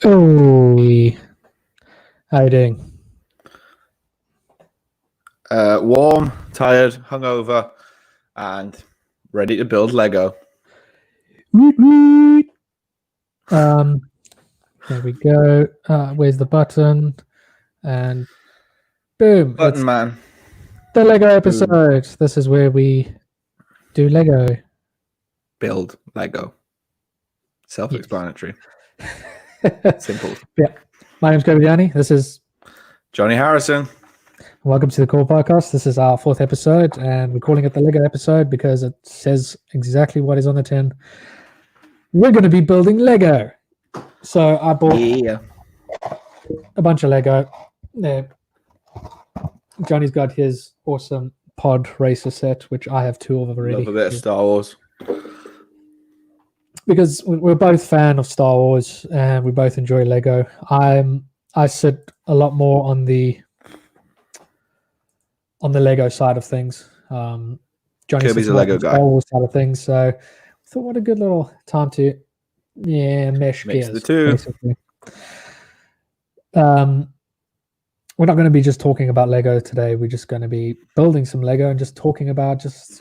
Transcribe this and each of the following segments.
Oh, how you doing? Warm, tired, hungover, and ready to build Lego. Woot woot. There we go. Where's the button? And boom. Button It's man. the Lego episode. This is where we do Lego. Build Lego. Self-explanatory. Simple. Yeah. My name's Kirby Downey. This is Jonny Harrison. welcome to the Core Podcast. This is our 4th episode, and we're calling it the Lego episode because it says exactly what is on the tin. We're going to be building Lego. So I bought a bunch of Lego. There. Johnny's got his awesome PodRacer set, which I have 2 of already. Love a bit of Star Wars. Because we're both fan of Star Wars and we both enjoy Lego. I sit a lot more on the Lego side of things. Kirby's a Lego guy. Star Wars side of things. So I thought, what a good little time to mesh Mix gears. the two. Basically. We're not going to be just talking about Lego today. We're just going to be building some Lego and just talking about just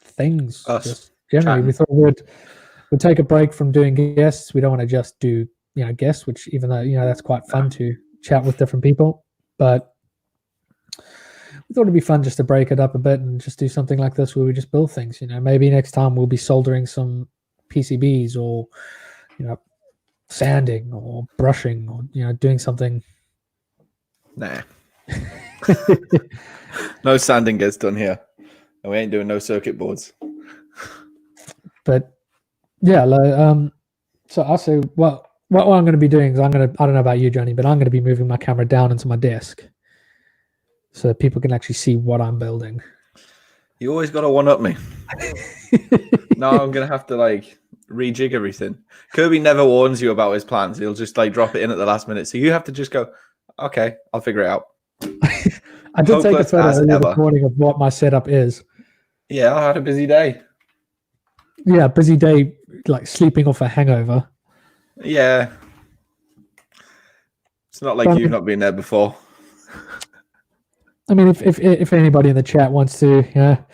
things. Us. Just generally, Chatting. we thought we'd take a break from doing guests. We don't want to just do guests, which even though that's quite fun to chat with different people, but we thought it'd be fun just to break it up a bit and just do something like this where we just build things. Maybe next time we'll be soldering some PCBs or sanding or brushing or doing something. Nah. No sanding gets done here. And we ain't doing no circuit boards. But yeah, so I'll say what I'm going to be doing is I don't know about you, Johnny, but I'm going to be moving my camera down into my desk so that people can actually see what I'm building. You always got to one-up me. No, I'm going to have to rejig everything. Kirby never warns you about his plans. He'll just drop it in at the last minute. So you have to just go, okay, I'll figure it out. I did take a Hopeless photo as earlier ever. this morning of what my setup is. Yeah, I had a busy day. Yeah, busy day, sleeping off a hangover. Yeah. It's not like you've not been there before. I mean, if anybody in the chat wants to, let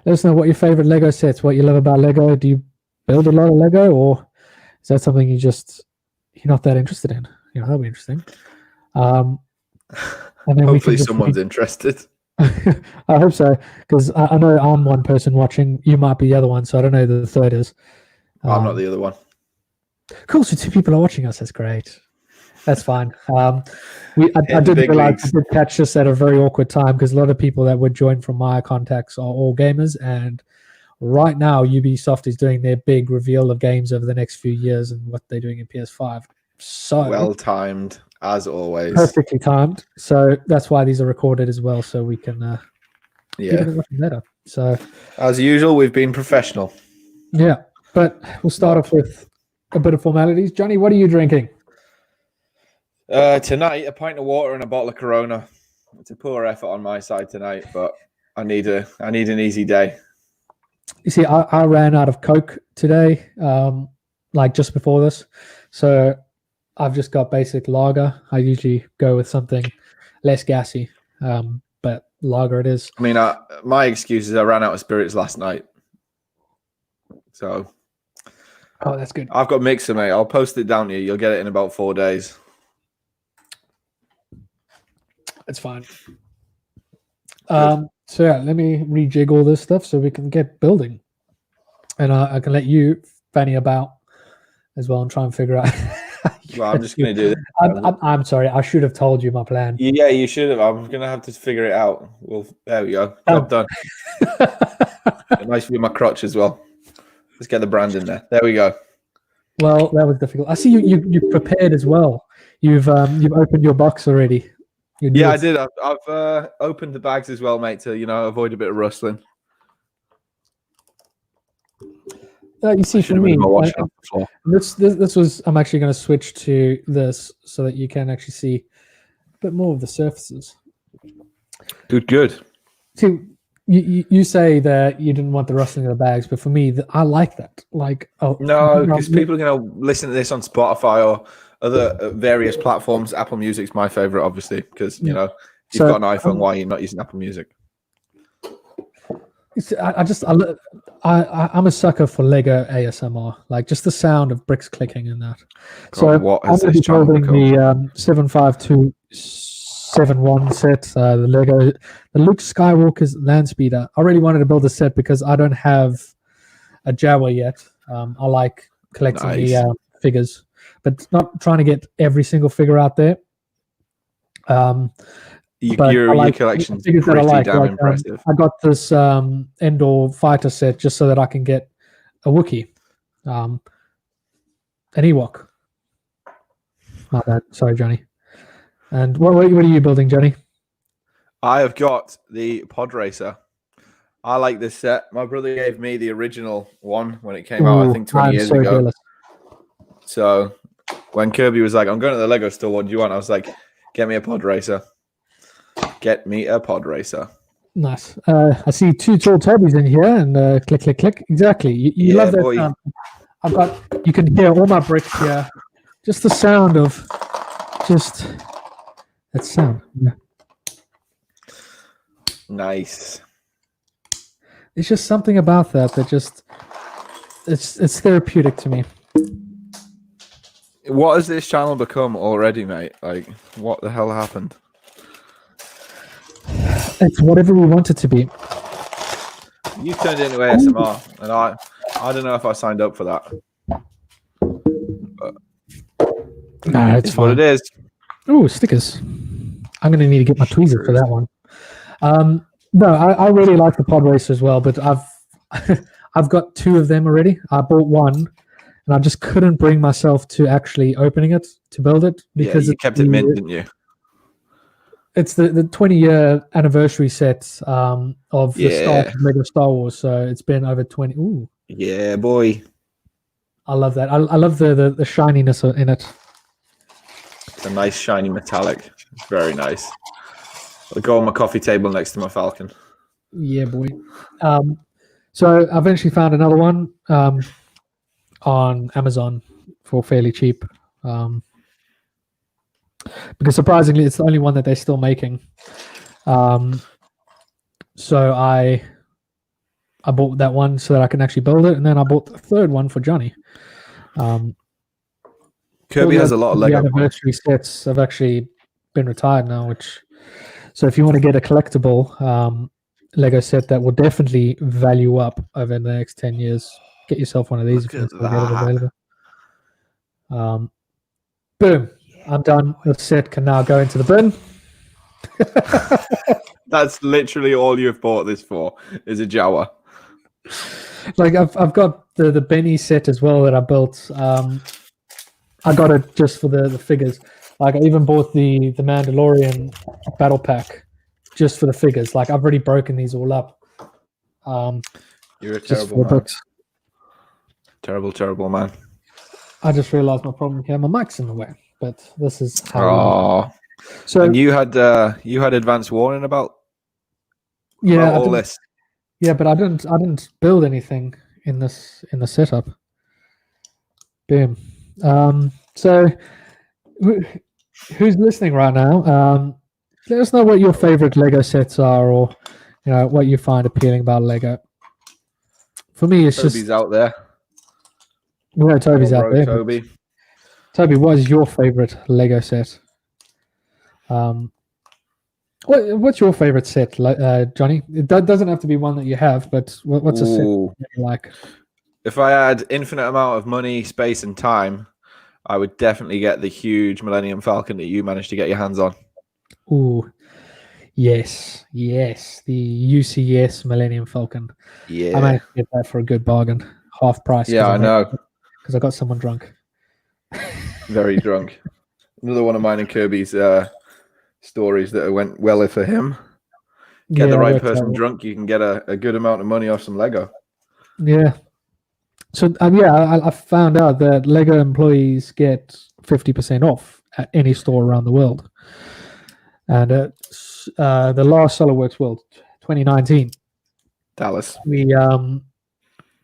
us know what your favorite Lego sets, what you love about Lego. Do you build a lot of Lego, or is that something you're not that interested in? That'll be interesting. And then Hopefully someone's interested. I hope so, because I know I'm one person watching. You might be the other one, so I don't know who the third is. I'm not the other one. Cool. So 2 people are watching us. That's great. That's fine. I didn't realize I did catch this at a very awkward time because a lot of people that would join from my contacts are all gamers, and right now Ubisoft is doing their big reveal of games over the next few years and what they're doing in PS5. So Well timed, as always. perfectly timed. So that's why these are recorded as well, so we can watch them better. So as usual, we've been professional. yeah, but we'll start off with a bit of formalities. Johnny, what are you drinking? Tonight, a pint of water and a bottle of Corona. It's a poor effort on my side tonight, but I need an easy day. You see, I ran out of Coke today, just before this, so I've just got basic lager. I usually go with something less gassy, but lager it is. I mean, my excuse is I ran out of spirits last night. So, Oh, that's good. I've got mixer, mate. I'll post it down to you. You'll get it in about 4 days. It's fine. So yeah, let me rejig all this stuff so we can get building, and I can let you fanny about as well and try and figure out. Well, I'm just going to do this. I'm sorry. I should have told you my plan. Yeah, you should have. I'm going to have to figure it out. Well, there we go. Job done. Nice view of my crotch as well. Let's get the brand in there. There we go. Well, that was difficult. I see you prepared as well. You've opened your box already. Yeah, I did. I've opened the bags as well, mate, to avoid a bit of rustling. You see, for me, this was. I'm actually going to switch to this so that you can actually see a bit more of the surfaces. Good. See, you say that you didn't want the rustling of the bags, but for me, I like that. No, because people are going to listen to this on Spotify or other various platforms. Apple Music's my favorite, obviously, because you know if you've So, got an iPhone. Why are you not using Apple Music? I'm a sucker for Lego ASMR, like just the sound of bricks clicking in that. God, So what I'm has going to this be channel building become? the 75271 set, the Luke Skywalker's Landspeeder. I really wanted to build a set because I don't have a Jawa yet. I like collecting Nice. the figures, but not trying to get every single figure out there. But Your I like collection's figures that I pretty like. damn impressive. I got this Endor fighter set just so that I can get a Wookiee, an Ewok. My bad. Sorry, Johnny. And what are you building, Johnny? I have got the PodRacer. I like this set. My brother gave me the original one when it came out, I think 20 years ago. Jealous. So when Kirby was like, I'm going to the Lego store, what do you want? I was like, get me a PodRacer. Get me a PodRacer. Nice. I see two tall Tobys in here, and click, click, click. Exactly. You love that boy. sound. You can hear all my bricks here. Just the sound of that sound. Yeah. Nice. It's just something about that just it's therapeutic to me. What has this channel become already, mate? Like, what the hell happened? It's whatever we want it to be. You turned it into ASMR, and I don't know if I signed up for that. But no, it's fine. what it is. Oh, stickers. I'm going to need to get my tweezers for that one. No, I really like the PodRacer as well, but I've got two of them already. I bought one, and I just couldn't bring myself to actually opening it to build it because you kept it mint, didn't you? It's the 20-year anniversary set of the start of Lego Star Wars, so it's been over 20. Ooh, yeah, boy. I love that. I love the shininess in it. It's a nice shiny metallic. It's very nice. I'll go on my coffee table next to my Falcon. Yeah, boy. So I eventually found another one on Amazon for fairly cheap. Because surprisingly, it's the only one that they're still making. So I bought that one so that I can actually build it, and then I bought the third one for Johnny. Kirby has a lot of Lego. The anniversary sets have actually been retired now, so if you want to get a collectible Lego set that will definitely value up over the next 10 years, get yourself one of these if you can get it available. Boom. I'm done. The set can now go into the bin. That's literally all you've bought this for, is a Jawa. Like I've got the Benny set as well that I built. I got it just for the figures. Like I even bought the Mandalorian battle pack just for the figures. Like I've already broken these all up. You're a terrible man. Terrible man. I just realized my problem here. My mic's in the way, but this is how. So and you had advance warning about all this. Yeah, but I didn't build anything in the setup. Boom. So who's listening right now? Let us know what your favorite Lego sets are, or what you find appealing about Lego. For me, it's Toby's out there. Yeah, Toby's out there. Toby, what is your favorite Lego set? What's your favorite set, Johnny? It doesn't have to be one that you have, but what's a set that you like? If I had infinite amount of money, space, and time, I would definitely get the huge Millennium Falcon that you managed to get your hands on. Ooh, yes, the UCS Millennium Falcon. Yeah, I managed to get that for a good bargain, half price. Yeah, I know. Because I got someone drunk. Very drunk. Another one of mine and Kirby's stories that went well for him. Get the right person drunk, you can get a good amount of money off some Lego. Yeah. So I found out that Lego employees get 50% off at any store around the world. And the last SolidWorks World 2019, Dallas, there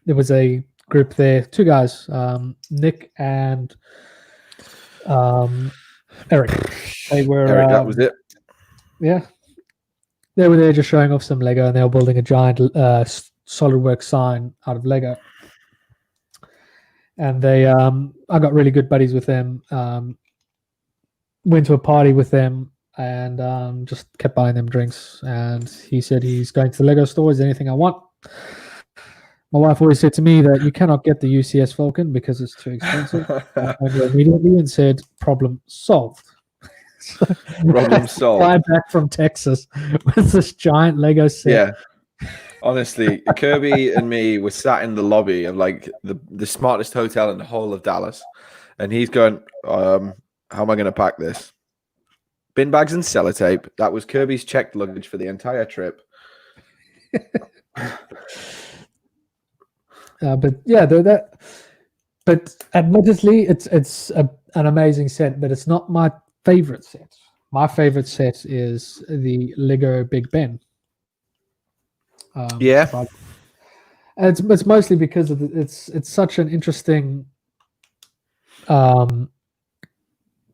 was a group there, two guys, Nick and Eric. They were Eric, that was it. Yeah, they were there just showing off some Lego, and they were building a giant SolidWorks sign out of Lego. And they, I got really good buddies with them. Went to a party with them, and just kept buying them drinks. And he said he's going to the Lego store. Is there anything I want? My wife always said to me that you cannot get the UCS Falcon because it's too expensive. I phoned her immediately and said, problem solved. Problem solved. Fly back from Texas with this giant Lego set. Yeah. Honestly, Kirby and me were sat in the lobby of like the smartest hotel in the whole of Dallas. And he's going, how am I going to pack this? Bin bags and sellotape. That was Kirby's checked luggage for the entire trip. But yeah, but admittedly, it's an amazing set, but it's not my favorite set. My favorite set is the Lego Big Ben. Yeah, and it's mostly because of it's such an interesting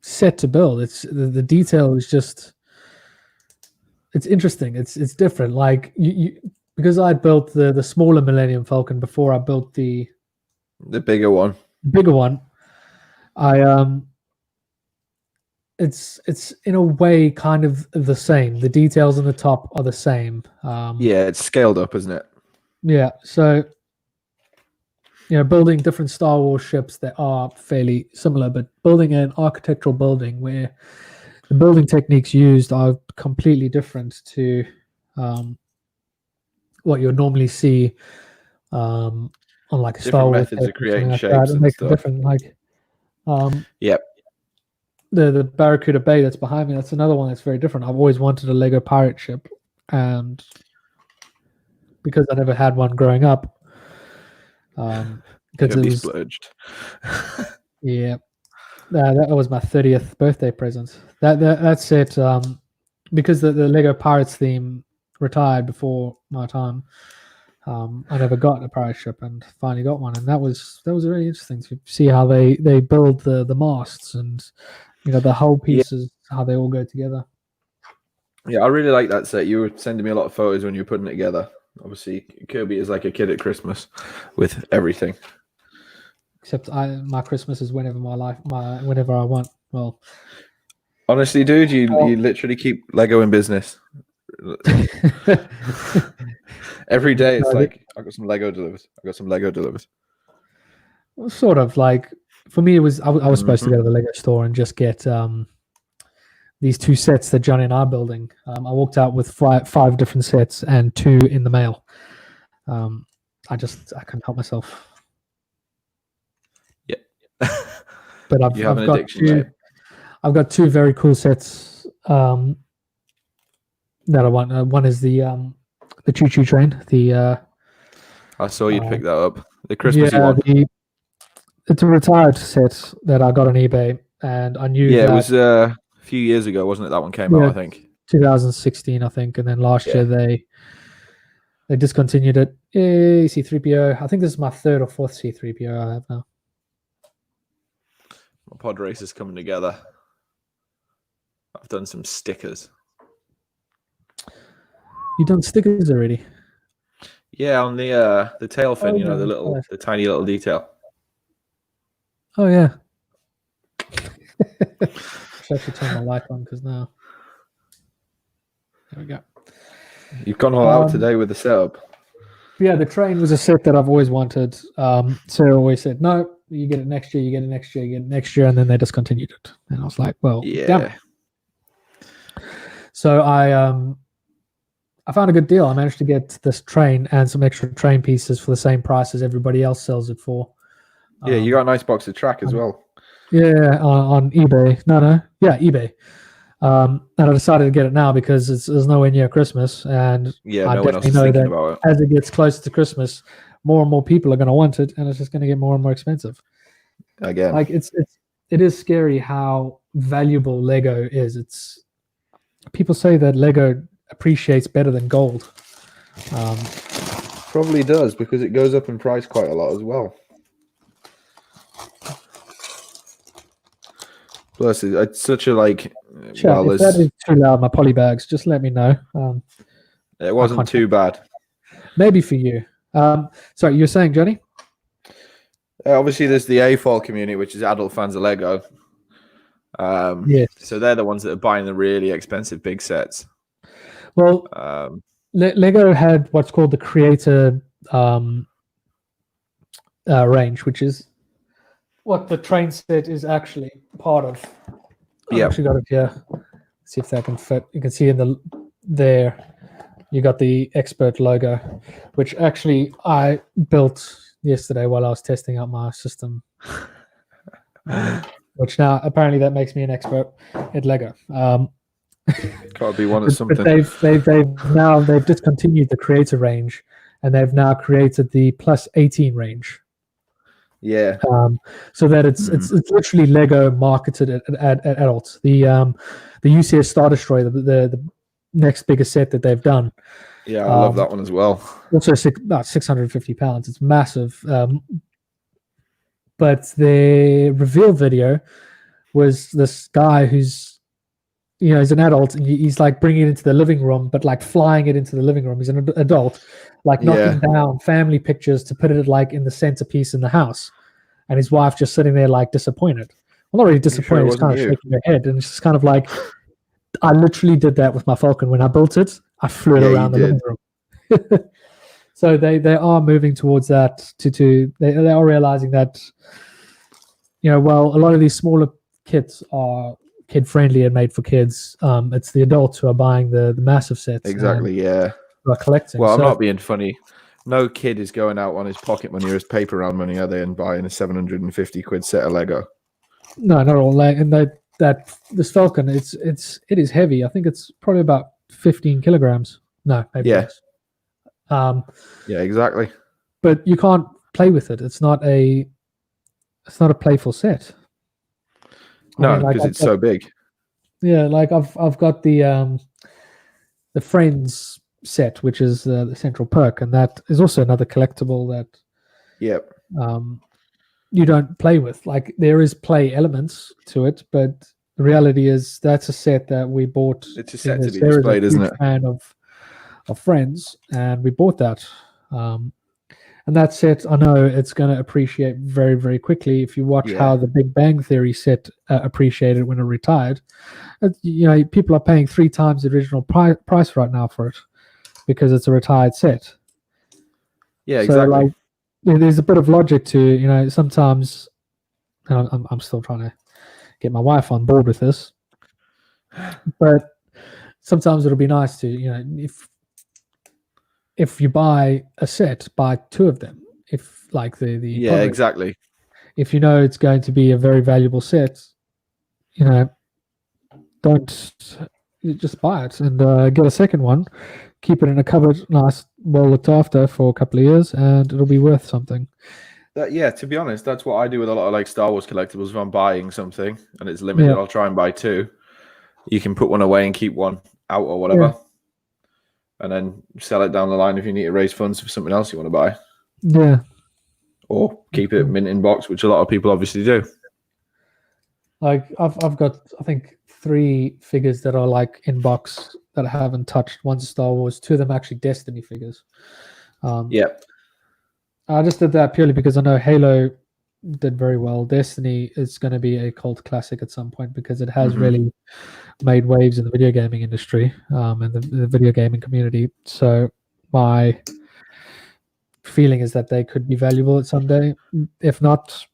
set to build. It's the detail is just it's interesting. It's different. Like you because I built the smaller Millennium Falcon before I built the bigger one. Bigger one. It's in a way kind of the same. The details on the top are the same. Yeah, it's scaled up, isn't it? Yeah. So building different Star Wars ships that are fairly similar, but building an architectural building where the building techniques used are completely different to what you'll normally see on like a Star Wars methods of creating like shapes it and makes stuff. it different. Like Yep. The Barracuda Bay that's behind me, that's another one that's very different. I've always wanted a Lego pirate ship, and because I never had one growing up, because it was splurged. Yeah, that was my 30th birthday present. That's it. Because the Lego Pirates theme retired before my time, I never got a pirate ship, and finally got one, and that was really interesting to see how they build the masts and the whole pieces, how they all go together. Yeah, I really like that set. You were sending me a lot of photos when you were putting it together. Obviously, Kirby is like a kid at Christmas with everything. Except my Christmas is whenever whenever I want. Well, honestly, dude, you literally keep Lego in business. Every day it's like, I got some Lego delivered. Well, sort of like for me, it was I was supposed to go to the Lego store and just get these two sets that Johnny and I are building. I walked out with five different sets and 2 in the mail. I couldn't help myself. Yeah. But I've got 2 very cool sets that I want. One is the Choo Choo Train. I saw you pick that up. The Christmassy one. It's a retired set that I got on eBay, and I knew. Yeah, it was a few years ago, wasn't it? That one came out, I think. 2016, I think, and then last year they discontinued it. Yay, C3PO. I think this is my 3rd or 4th C3PO I have now. My PodRacer's coming together. I've done some stickers. You've done stickers already? Yeah, on the tail fin, the tiny little detail. Oh yeah. Should actually turn my light on because now. There we go. You've gone all out today with the setup. Yeah, the train was a set that I've always wanted. Sarah always said, "No, you get it next year. You get it next year. You get it next year," and then they discontinued it. And I was like, "Well, damn it." So I found a good deal. I managed to get this train and some extra train pieces for the same price as everybody else sells it for. Yeah, you got a nice box of track as well. Yeah, on eBay. Yeah, eBay. And I decided to get it now because there's nowhere near Christmas, and I definitely know that as it gets closer to Christmas, more and more people are going to want it, and it's just going to get more and more expensive. Again, like it is scary how valuable Lego is. People say that Lego appreciates better than gold. Probably does, because it goes up in price quite a lot as well. Plus, it's such a like. Sure, if that is too loud, my poly bags, just let me know. It wasn't too bad. Maybe for you. Sorry, you were saying, Johnny? Obviously, there's the AFOL community, which is adult fans of Lego. Yes. So they're the ones that are buying the really expensive big sets. Well, Lego had what's called the creator range, which is what the train set is actually part of. I've actually got it here. Let's see if that can fit. You can see there. You got the expert logo, which actually I built yesterday while I was testing out my system. Which now apparently that makes me an expert at Lego. Gotta be one of something. But they've discontinued the creator range, and they've now created the plus 18 range. Yeah. So that it's literally Lego marketed at adults. The UCS Star Destroyer, the next biggest set that they've done. Yeah, I love that one as well. Also about 650 pounds. It's massive. But the reveal video was this guy who's, he's an adult, and he's like bringing it into the living room, but like flying it into the living room. He's an adult, like knocking down family pictures to put it like in the centerpiece in the house. And his wife just sitting there like disappointed. Well, not really disappointed, just kind of shaking her head. And it's just kind of like, I literally did that with my Falcon. When I built it, I flew it around the living room. So they are moving towards that they are realizing that, well, a lot of these smaller kits are kid friendly and made for kids. It's the adults who are buying the massive sets. Exactly, yeah. Who are collecting. Well, I'm not being funny. No kid is going out on his pocket money or his paper round money, are they, and buying a 750 quid set of Lego? No, not at all. And this Falcon, it is heavy. I think it's probably about 15 kilograms. No, maybe less. Yeah, exactly. But you can't play with it. It's not a playful set. No, because it's so big. Yeah, like I've got the Friends set, which is the Central Perk, and that is also another collectible that you don't play with. Like, there is play elements to it, but the reality is that's a set that we bought. It's a set to be displayed, isn't it? Fan of Friends, and we bought that. And that set, I know it's going to appreciate very, very quickly. If you watch how the Big Bang Theory set appreciated when it retired, people are paying 3 times the original price right now for it because it's a retired set. Yeah, exactly. So, like, there's a bit of logic to, sometimes I'm still trying to get my wife on board with this, but sometimes it'll be nice to, if you buy a set, buy 2 of them. If like the PodRacer, exactly. If it's going to be a very valuable set, don't just buy it and get a second one, keep it in a cupboard, nice, well looked after for a couple of years, and it'll be worth something. To be honest, that's what I do with a lot of like Star Wars collectibles. If I'm buying something and it's limited, I'll try and buy 2. You can put one away and keep one out or whatever. Yeah. And then sell it down the line if you need to raise funds for something else you want to buy. Yeah. Or keep it mint in box, which a lot of people obviously do. Like I've got, I think, 3 figures that are like in box that I haven't touched. One's Star Wars, 2 of them actually Destiny figures. I just did that purely because I know Halo did very well. Destiny is going to be a cult classic at some point because it has really made waves in the video gaming industry and the video gaming community. So my feeling is that they could be valuable at someday. If not,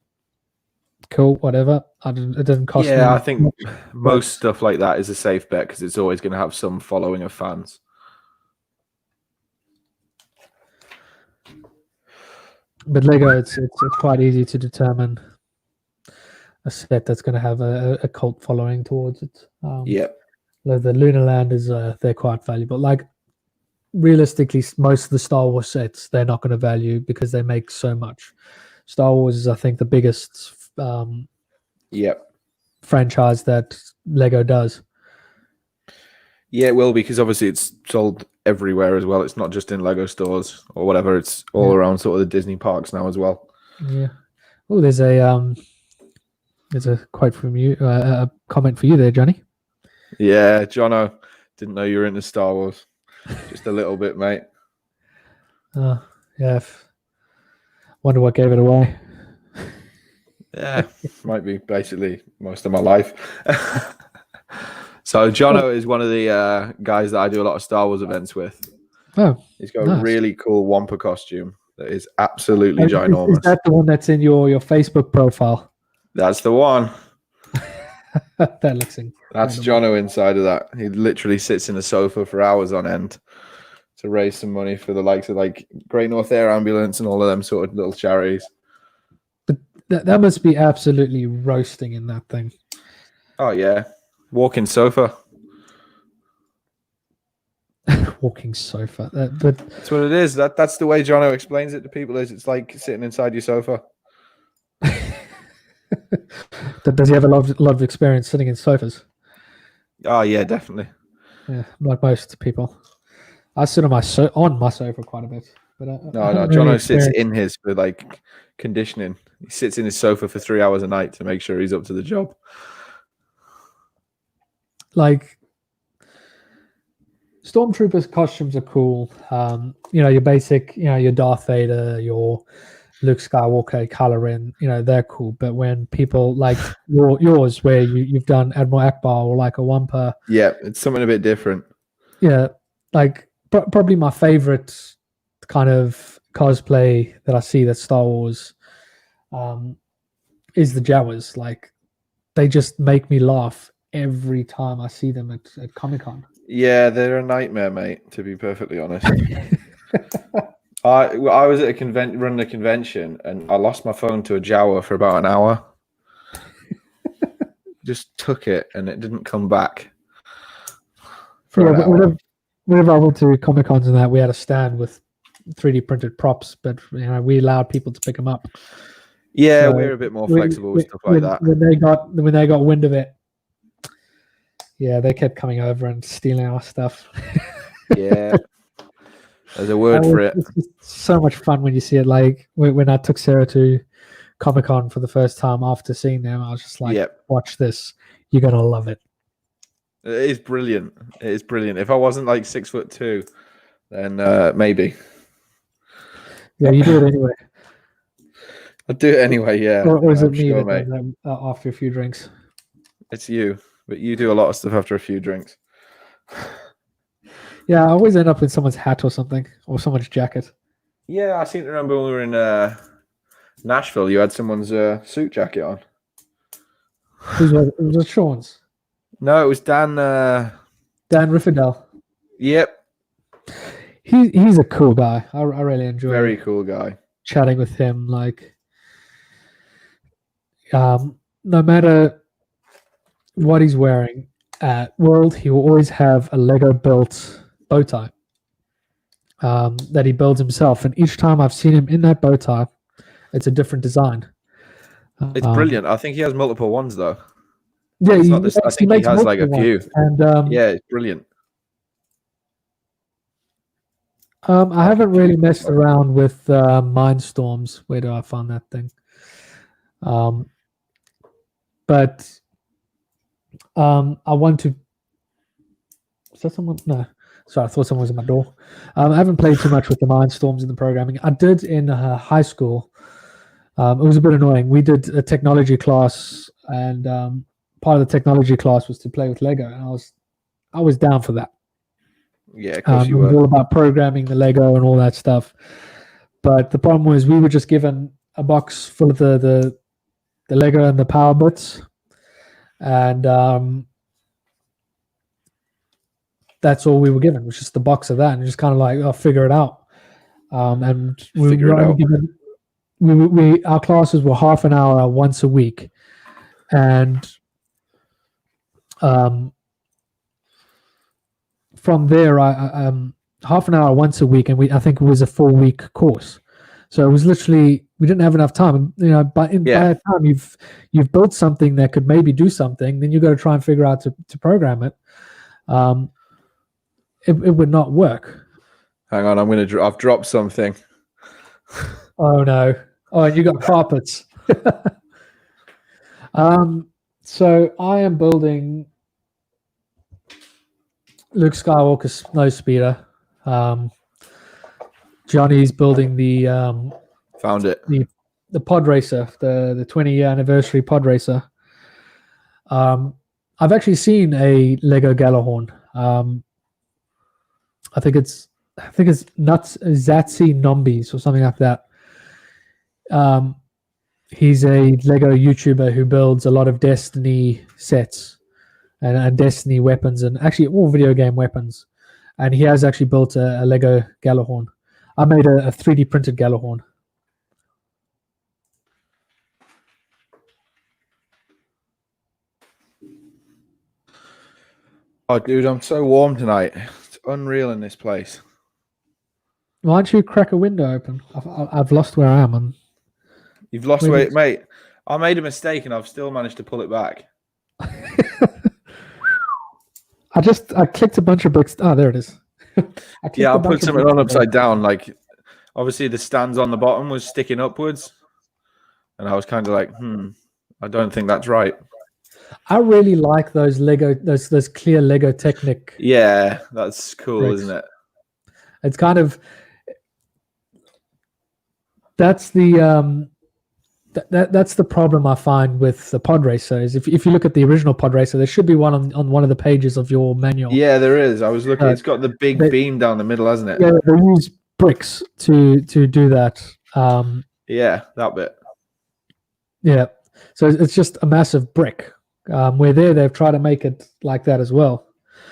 cool, whatever. It doesn't cost me. Yeah, I think most stuff like that is a safe bet because it's always going to have some following of fans. But Lego, it's quite easy to determine a set that's going to have a cult following towards it. The Lunar Land is they're quite valuable. Like, realistically, most of the Star Wars sets they're not going to value because they make so much. Star Wars is, I think, the biggest franchise that Lego does. Yeah, it will, because obviously it's sold everywhere as well. It's not just in Lego stores or whatever. It's all around sort of the Disney parks now as well. Yeah. Oh, there's a quote from you, a comment for you there, Johnny. Yeah, Jono, didn't know you were into Star Wars. Just a little bit, mate. Yeah. Wonder what gave it away. Yeah, might be basically most of my life. So Jono is one of the guys that I do a lot of Star Wars events with. Oh, he's got nice. a really cool Wampa costume that is absolutely ginormous. Is that the one that's in your Facebook profile? That's the one. That looks incredible. That's Jono inside of that. He literally sits in a sofa for hours on end to raise some money for the likes of like Great North Air Ambulance and all of them sort of little charities. But that must be absolutely roasting in that thing. Oh yeah, walking sofa. Walking sofa. But that's what it is. That's the way Jono explains it to people. Is it's like sitting inside your sofa. Does he have a lot of experience sitting in sofas? Oh yeah, definitely. Yeah, like most people. I sit on my sofa quite a bit. But no, Jono sits in his for like conditioning. He sits in his sofa for 3 hours a night to make sure he's up to the job. Like Stormtroopers costumes are cool. Your basic, your Darth Vader, your Luke Skywalker, Kylo Ren, they're cool. But when people like yours, where you've done Admiral Akbar or like a Wampa, yeah, it's something a bit different. Yeah, like probably my favorite kind of cosplay that I see that's Star Wars is the Jawas. Like they just make me laugh every time I see them at Comic-Con. Yeah, they're a nightmare, mate, to be perfectly honest. I was at running a convention and I lost my phone to a Jawa for about an hour. Just took it and it didn't come back. Whenever I went to Comic-Cons and that, we had a stand with 3D printed props, but we allowed people to pick them up. Yeah, so we're a bit more flexible with stuff like that. When they got wind of it, yeah, they kept coming over and stealing our stuff. Yeah. There's a word for it. It's so much fun when you see it. Like when I took Sarah to Comic-Con for the first time after seeing them, I was just like, watch this. You're going to love it. It is brilliant. It is brilliant. If I wasn't like 6'2", then maybe. Yeah, you do it anyway. I'd do it anyway, yeah. Or is it me that after a few drinks? It's you. But you do a lot of stuff after a few drinks. Yeah, I always end up in someone's hat or something, or someone's jacket. Yeah, I seem to remember when we were in Nashville, you had someone's suit jacket on. It was Sean's. No, it was Dan. Dan Rifferdale. Yep. He's a cool guy. I really enjoy. Very cool guy. Chatting with him, like, no matter what he's wearing at World, he will always have a Lego built bow tie that he builds himself, and each time I've seen him in that bow tie, it's a different design. It's brilliant. I think he has multiple ones though. Yeah, I think he has like a few. And yeah, it's brilliant. I haven't really messed around with Mindstorms. Where do I find that thing? But I want to. Is that someone? No. Sorry, I thought someone was at my door. I haven't played too much with the Mindstorms in the programming. I did in high school. It was a bit annoying. We did a technology class, and part of the technology class was to play with Lego, and I was down for that. Yeah, of course you were. It was all about programming the Lego and all that stuff. But the problem was we were just given a box full of the Lego and the power bits, and that's all we were given, was just the box of that, and just kind of like, oh, figure it out. And we were only given. Our classes were half an hour once a week, and from there, I half an hour once a week, and I think it was a 4-week course. So it was literally, we didn't have enough time. By the time you've built something that could maybe do something, then you got to try and figure out to program it. It would not work. Hang on, I've dropped something. Oh no! Oh, and you got carpets. So I am building Luke Skywalker's Landspeeder. Johnny's building the Found it. the PodRacer, the 20-year anniversary PodRacer. I've actually seen a Lego Gjallarhorn. I think it's Nuts Zatsy Nombis or something like that. He's a Lego YouTuber who builds a lot of Destiny sets and Destiny weapons, and actually all video game weapons. And he has actually built a Lego Gjallarhorn. I made a 3D printed Gjallarhorn. Oh, dude, I'm so warm tonight. It's unreal in this place. Why don't you crack a window open? I've lost where I am. You've lost weight, mate. I made a mistake and I've still managed to pull it back. I clicked a bunch of bricks. Oh, there it is. I put something on upside down. Like, obviously the stands on the bottom was sticking upwards. And I was kind of like, I don't think that's right. I really like those Lego, those clear Lego Technic. Yeah, that's cool, bricks. Isn't it? It's kind of, that's the that's the problem I find with the PodRacer is if you look at the original PodRacer, there should be one on one of the pages of your manual. Yeah, there is. I was looking. It's got the big beam down the middle, hasn't it? Yeah, they use bricks to do that. Yeah, that bit. Yeah, so it's just a massive brick. Where they've tried to make it like that as well.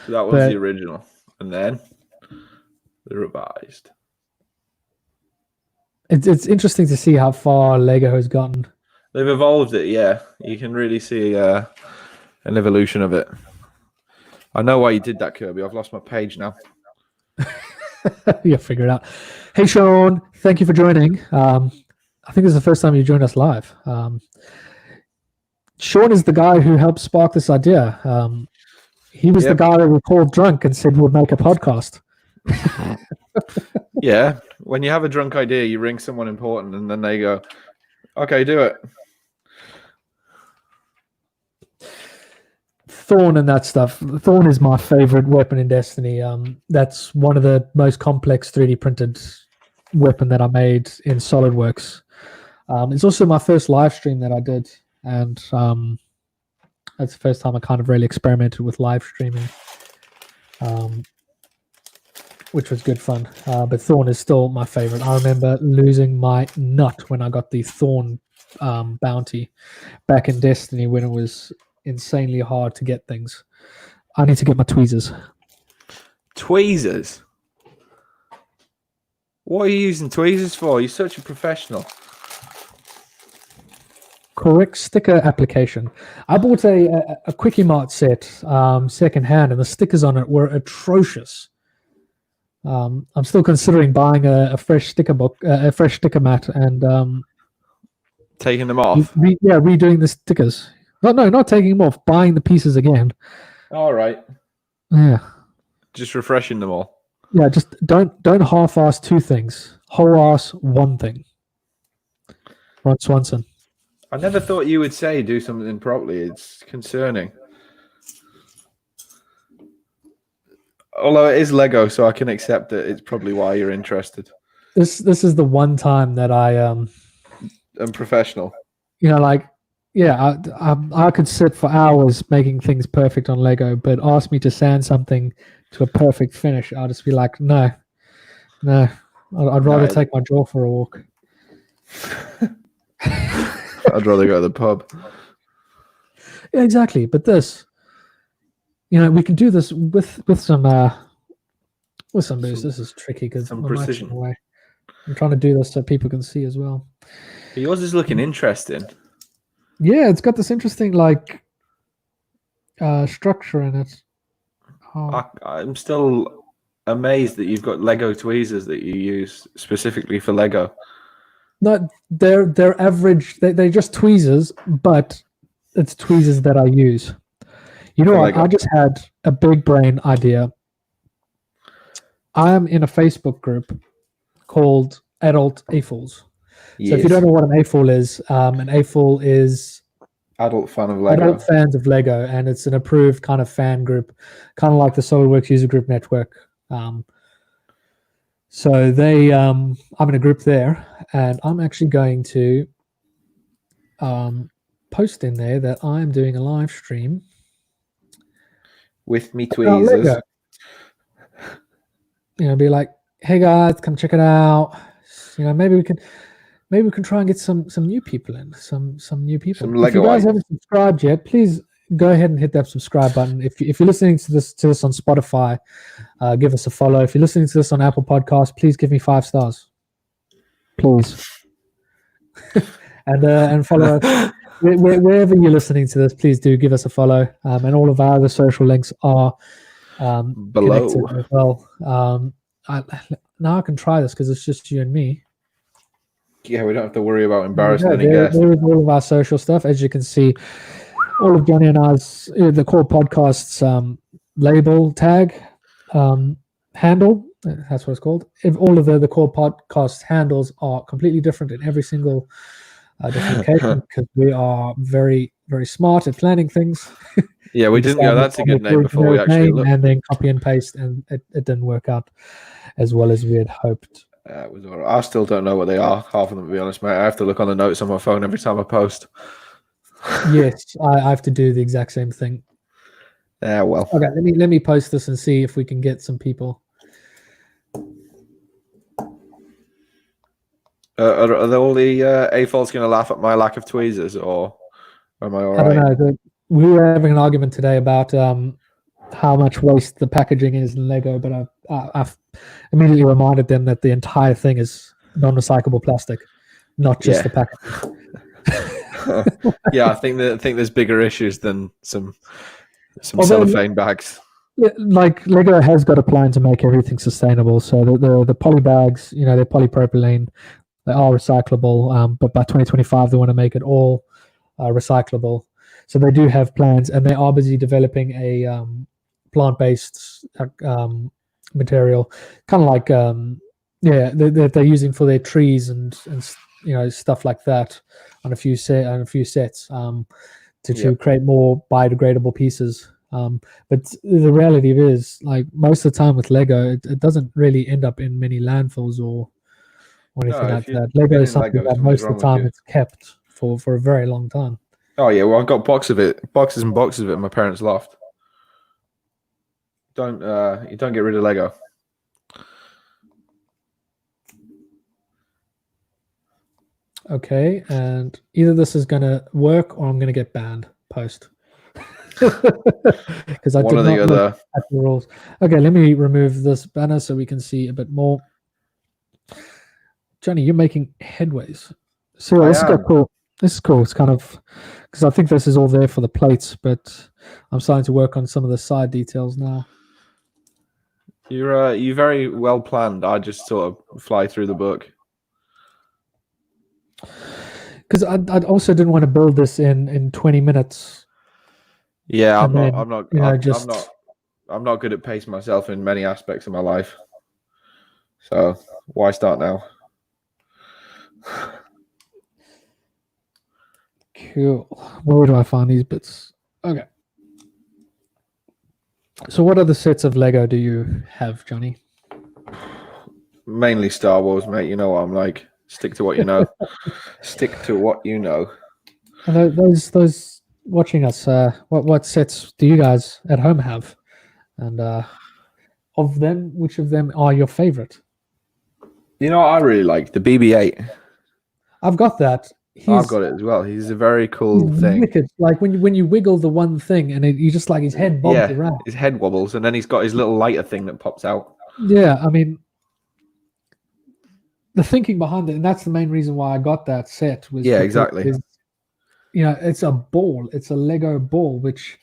So that was the original, and then the revised. It's interesting to see how far Lego has gotten. They've evolved it, yeah. You can really see an evolution of it. I know why you did that, Kirby. I've lost my page now. You'll figure it out. Hey, Sean, thank you for joining. I think this is the first time you joined us live. Sean is the guy who helped spark this idea. He was the guy that we called drunk and said we'll make a podcast. Yeah, when you have a drunk idea, you ring someone important and then they go, okay, do it. Thorn and that stuff. Thorn is my favorite weapon in Destiny. That's one of the most complex 3D printed weapon that I made in SolidWorks. It's also my first live stream that I did, and that's the first time I kind of really experimented with live streaming. Which was good fun. But Thorn is still my favorite. I remember losing my nut when I got the Thorn bounty back in Destiny when it was insanely hard to get things. I need to get my tweezers. Tweezers? What are you using tweezers for? You're such a professional. Correct sticker application. I bought a Quickie Mart set second hand, and the stickers on it were atrocious. I'm still considering buying a fresh sticker book, a fresh sticker mat, and taking them off. Redoing the stickers. No, not taking them off. Buying the pieces again. All right. Yeah. Just refreshing them all. Yeah, just don't half-ass two things. Whole-ass one thing. Ron Swanson. I never thought you would say do something properly. It's concerning. Although it is Lego, so I can accept it. It's probably why you're interested. This is the one time that I'm professional. You know, like, yeah, I could sit for hours making things perfect on Lego, but ask me to sand something to a perfect finish, I'll just be like, no. I'd rather take my jaw for a walk. I'd rather go to the pub. Yeah, exactly. But this, you know, we can do this with some boost. This is tricky because some precision. I'm trying to do this so people can see as well. Yours is looking interesting. Yeah, it's got this interesting like structure in it. I'm still amazed that you've got Lego tweezers that you use specifically for Lego. No, they're average. They're just tweezers, but it's tweezers that I use. You know what? I just had a big brain idea. I am in a Facebook group called Adult AFOLs. Yes. So if you don't know what an AFOL is Adult fan of Lego. Adult fans of Lego, and it's an approved kind of fan group, kind of like the SolidWorks User Group Network. So they, I'm in a group there, and I'm actually going to post in there that I'm doing a live stream with me tweezers. Be like, hey guys, come check it out. Maybe we can try and get some new people in, some new people. Some Lego. If you guys haven't subscribed yet, please go ahead and hit that subscribe button. If you're listening to this on Spotify, give us a follow. If you're listening to this on Apple Podcasts, please give me 5 stars, please. and follow us. Wherever you're listening to this, please do give us a follow. And all of our other social links are below as well. Now I can try this because it's just you and me. Yeah, we don't have to worry about embarrassing any guests. There is all of our social stuff. As you can see, all of Jonny and I's, the Core Podcasts label, tag, handle, that's what it's called. If all of the Core Podcast handles are completely different in every single different occasion, because we are very, very smart at planning things. Yeah, we didn't go, that's a good name before we actually looked. And then copy and paste, and it didn't work out as well as we had hoped. It was all right. I still don't know what they are, half of them, to be honest, mate. I have to look on the notes on my phone every time I post. Yes, I have to do the exact same thing. Yeah, well. Okay, let me post this and see if we can get some people. Are all the AFOLs going to laugh at my lack of tweezers, or am I all right? I don't know. We were having an argument today about how much waste the packaging is in Lego, but I've immediately reminded them that the entire thing is non-recyclable plastic, not just the packaging. Yeah, I think there's bigger issues than some cellophane bags. Like Lego has got a plan to make everything sustainable. So the poly bags, they're polypropylene, they are recyclable. But by 2025, they want to make it all recyclable. So they do have plans, and they are busy developing a plant-based material, kind of like they're using for their trees and stuff like that on a few sets to create more biodegradable pieces. But the reality is, like, most of the time with Lego, it doesn't really end up in many landfills or anything like that. Lego is something that most of the time it's kept for a very long time. Oh yeah, well, I've got boxes and boxes of it in my parents' loft. You don't get rid of Lego. Okay, and either this is going to work or I'm going to get banned post. Because I did not look at the rules. Okay, let me remove this banner so we can see a bit more. Jonny, you're making headways. So this is cool. This is cool. It's kind of, because I think this is all there for the plates, but I'm starting to work on some of the side details now. You're very well planned. I just sort of fly through the book. Because I also didn't want to build this in 20 minutes. Yeah, I'm not good at pacing myself in many aspects of my life. So why start now? Cool. Where do I find these bits? Okay. So what other sets of Lego do you have, Jonny? Mainly Star Wars, mate. You know what I'm like. Stick to what you know. Stick to what you know. And those watching us, what sets do you guys at home have? And of them, which of them are your favorite? You know, I really like the BB-8. I've got that. I've got it as well. He's a very cool thing. Wicked. Like when you wiggle the one thing and you just like his head bobs around. His head wobbles, and then he's got his little lighter thing that pops out. Yeah, I mean, the thinking behind it, and that's the main reason why I got that set. Was exactly. It's a ball. It's a Lego ball, which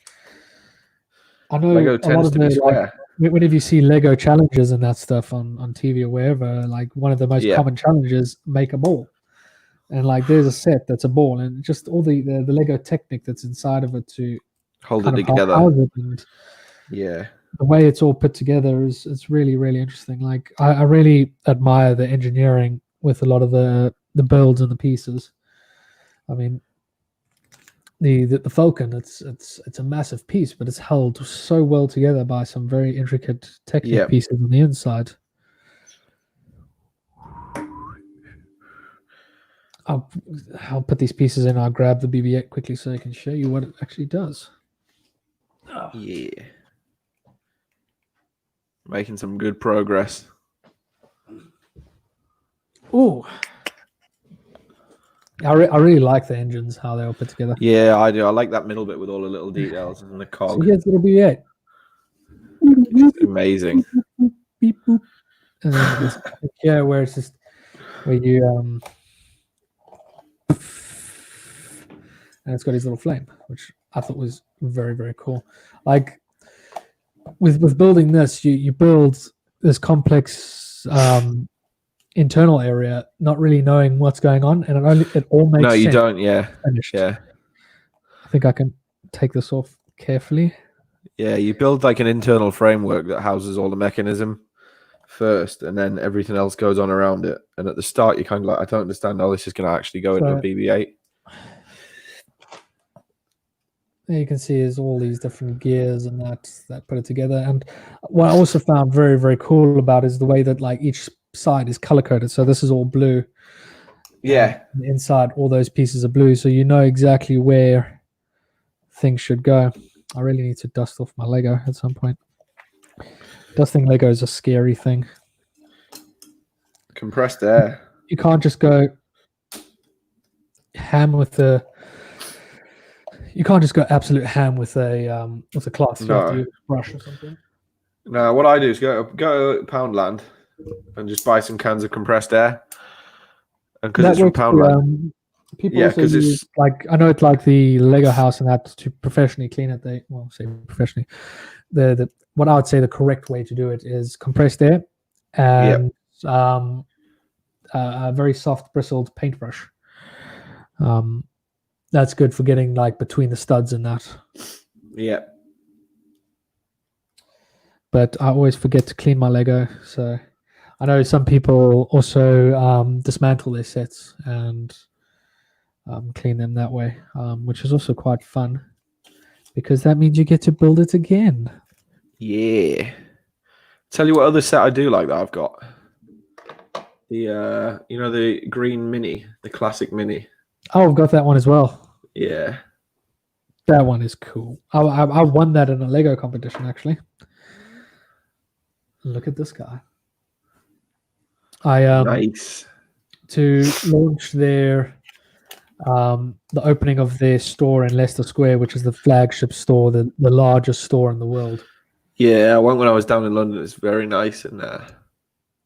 I know Lego tends to be square. Whenever you see Lego challenges and that stuff on TV or wherever, like one of the most common challenges, make a ball. And like there's a set that's a ball, and just all the Lego technique that's inside of it to hold it together. And the way it's all put together it's really, really interesting. Like I really admire the engineering with a lot of the builds and the pieces. I mean, the Falcon. It's a massive piece, but it's held so well together by some very intricate Technic Yep. pieces on the inside. I'll put these pieces in. I'll grab the BB-8 quickly so I can show you what it actually does. Yeah. Making some good progress. Oh, I really like the engines, how they all put together. Yeah, I do. I like that middle bit with all the little details and the So cog. here's the BB-8. It's amazing. Beep, boop. And then this here where it's just where you and it's got his little flame, which I thought was very, very cool. Like with building this, you build this complex internal area, not really knowing what's going on, and it all makes sense. No, you don't. Yeah, Finished. yeah, I think I can take this off carefully. yeah. You build like an internal framework that houses all the mechanism first, and then everything else goes on around it. And at the start, you're kind of like, I don't understand how this is going to actually go into a BB-8. There you can see is all these different gears and that put it together. And what I also found very, very cool about is the way that like each side is color coded. So this is all blue. Yeah. And inside all those pieces are blue. So you know exactly where things should go. I really need to dust off my Lego at some point. Dusting Lego is a scary thing. Compressed air. You can't just go ham with the. You can't just go absolute ham with a cloth. You have to use a brush or something. No, what I do is go to Poundland and just buy some cans of compressed air. And because it's from Poundland. People also use, like, I know it's like the Lego house and that to professionally clean it. They say professionally. What I would say the correct way to do it is compressed air and a very soft bristled paintbrush. That's good for getting like between the studs and that. Yeah. But I always forget to clean my Lego. So I know some people also dismantle their sets and clean them that way, which is also quite fun because that means you get to build it again. Yeah. Tell you what other set I do like that I've got. The the green mini, the classic mini. Oh, I've got that one as well. Yeah. That one is cool. I won that in a Lego competition, actually. Look at this guy. Nice. To launch their the opening of their store in Leicester Square, which is the flagship store, the largest store in the world. Yeah, I went when I was down in London. It's very nice in there.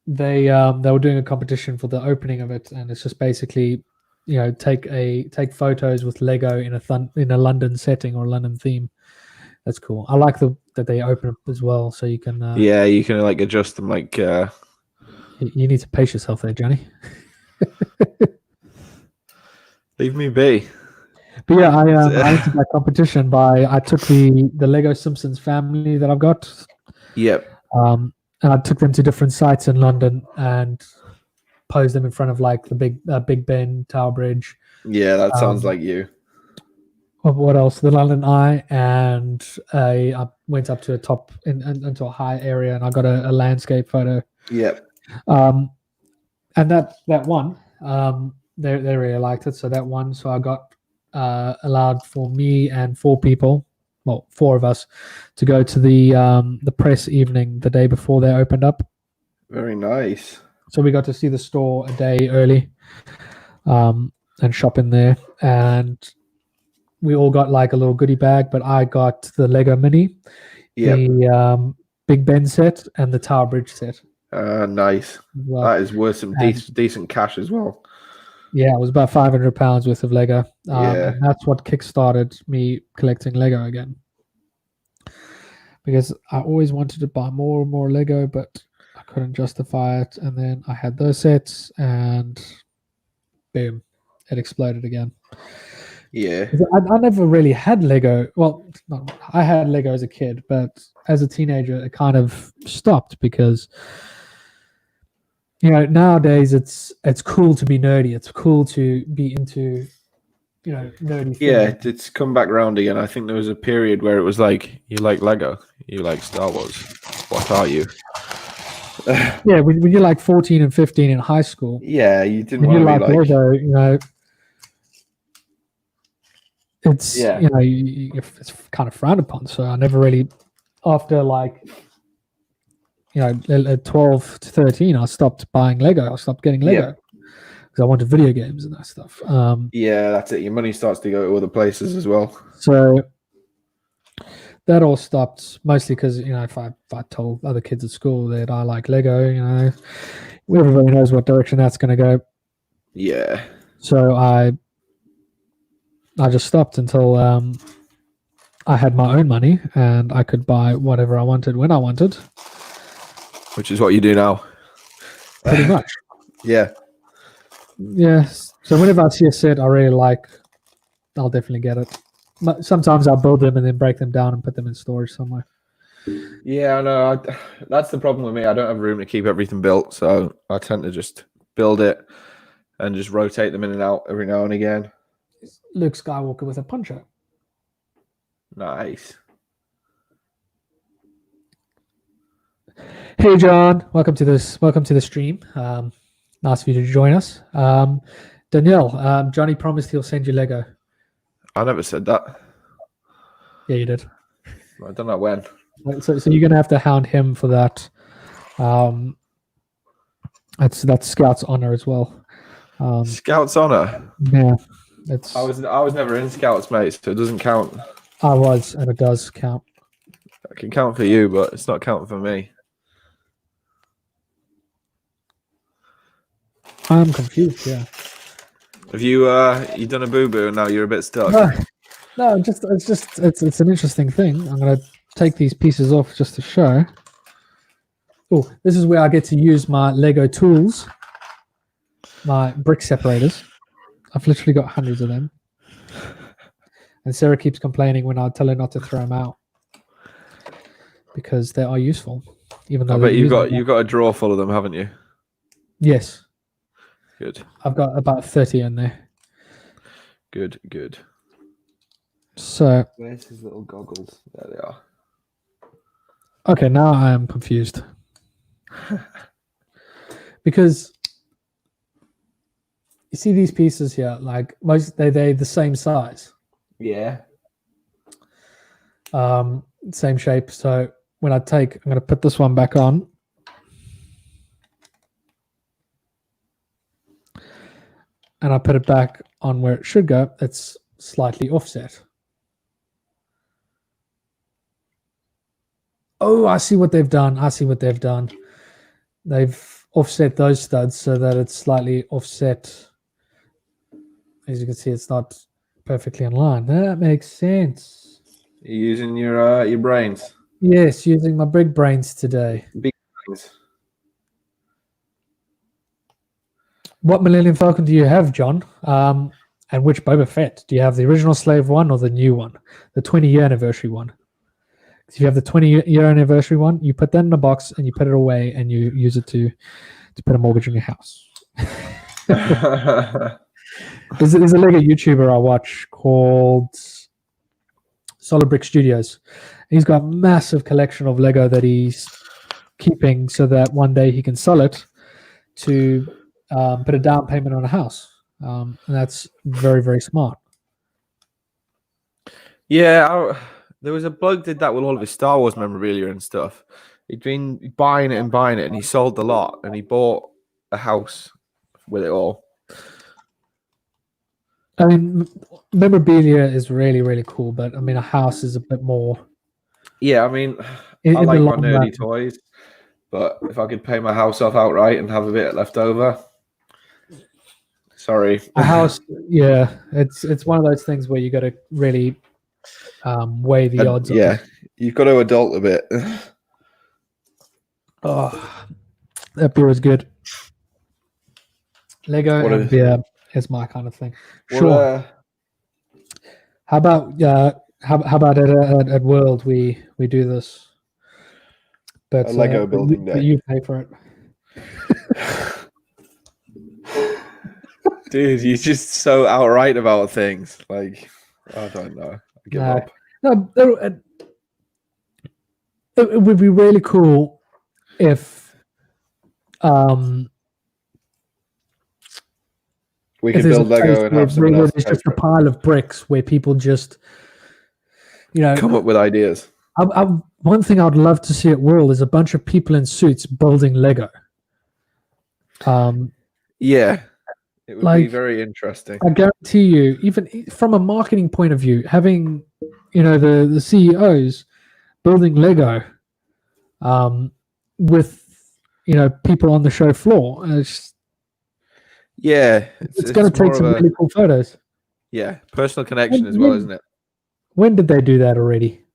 They were doing a competition for the opening of it, and it's just basically, take photos with Lego in a London setting or London theme. That's cool. I like that they open up as well, so you can. You can like adjust them. Like you need to pace yourself there, Johnny. Leave me be. But yeah, I entered that competition I took the Lego Simpsons family that I've got. Yep. And I took them to different sites in London and posed them in front of like the Big Ben, Tower Bridge. Yeah, that sounds like you. What else? The London Eye, and I went up to a top into a high area, and I got a landscape photo. Yep. And that one, they really liked it, so that one. So I got allowed for me and 4 people, well, 4 of us, to go to the press evening the day before they opened up. Very nice. So we got to see the store a day early, and shop in there, and we all got like a little goodie bag. But I got the Lego Mini, the Big Ben set, and the Tower Bridge set. Nice. Well, that is worth some decent cash as well. Yeah, it was about £500 worth of Lego. And that's what kickstarted me collecting Lego again. Because I always wanted to buy more and more Lego, but I couldn't justify it. And then I had those sets, and boom, it exploded again. Yeah. I never really had Lego. Well, I had Lego as a kid, but as a teenager, it kind of stopped because, nowadays it's cool to be nerdy. It's cool to be into nerdy thing. Yeah, it's come back round again. I think there was a period where it was like, you like Lego, you like Star Wars. What are you? Yeah, when you're like 14 and 15 in high school, Yeah, you didn't and you want to be like like Lego, it's Yeah. it's kind of frowned upon. So I never really, after like 12 to 13, I stopped buying Lego. I stopped getting Lego because I wanted video games and that stuff. Yeah, that's it. Your money starts to go to other places as well. So that all stopped mostly because if I told other kids at school that I like Lego, everybody knows what direction that's going to go. Yeah. So I just stopped until I had my own money and I could buy whatever I wanted when I wanted. Which is what you do now. Pretty much. Yeah. Yes. So whenever I see a set I really like, I'll definitely get it. But sometimes I'll build them and then break them down and put them in storage somewhere. Yeah, I know. That's the problem with me. I don't have room to keep everything built, so I tend to just build it and just rotate them in and out every now and again. Luke Skywalker with a puncher. Nice. Hey John, welcome to the stream. Nice of you to join us. Danielle, Johnny promised he'll send you Lego. I never said that. Yeah, you did. I don't know when. So you're gonna have to hound him for that. That's Scout's honor as well. Scouts honor. Yeah, I was never in Scouts, mate, so it doesn't count. I was, and it does count. It can count for you, but it's not counting for me. I'm confused. Yeah. Have you done a boo boo and now you're a bit stuck? No, it's an interesting thing. I'm gonna take these pieces off just to show. Oh, this is where I get to use my Lego tools, my brick separators. I've literally got hundreds of them, and Sarah keeps complaining when I tell her not to throw them out because they are useful. Even though I bet you've got a drawer full of them, haven't you? Yes. Good. I've got about 30 in there. Good. So where's his little goggles? There they are. Okay, now I am confused. Because you see these pieces here, like they're the same size. Yeah. Same shape. So when I'm going to put this one back on. And I put it back on where it should go. It's slightly offset. Oh, I see what they've done. They've offset those studs so that it's slightly offset. As you can see, it's not perfectly in line. That makes sense. You're using your brains. Yes, using my big brains today. Big brains. What Millennium Falcon do you have, John? And which Boba Fett? Do you have the original Slave one or the new one? The 20-year anniversary one? If you have the 20-year anniversary one, you put that in a box and you put it away and you use it to put a mortgage on your house. There's a Lego YouTuber I watch called Solid Brick Studios. He's got a massive collection of Lego that he's keeping so that one day he can sell it to put a down payment on a house. And that's very, very smart. Yeah, there was a bloke did that with all of his Star Wars memorabilia and stuff. He'd been buying it, and he sold the lot, and he bought a house with it all. I mean, memorabilia is really, really cool, but I mean, a house is a bit more. Yeah, I mean, I like my nerdy toys, but if I could pay my house off outright and have a bit left over, sorry. A house, yeah, it's one of those things where you got to really weigh the odds. Yeah, you've got to adult a bit. Oh, that beer is good. Lego and beer is my kind of thing. Sure. How about at World we do this? But a Lego building day. But you pay for it. Dude, you're just so outright about things. Like, I don't know. I give No. up. No, it would be really cool if We if can there's a build place Lego and where, have someone where else there's pay just a for it. pile of bricks where people just, Come up with ideas. one thing I'd love to see at World is a bunch of people in suits building Lego. Yeah, it would be Like, very interesting. I guarantee you, even from a marketing point of view, having the CEOs building Lego with people on the show floor, Yeah, it's going to take more of some a really cool photos. personal connection as well, isn't it? When did they do that already?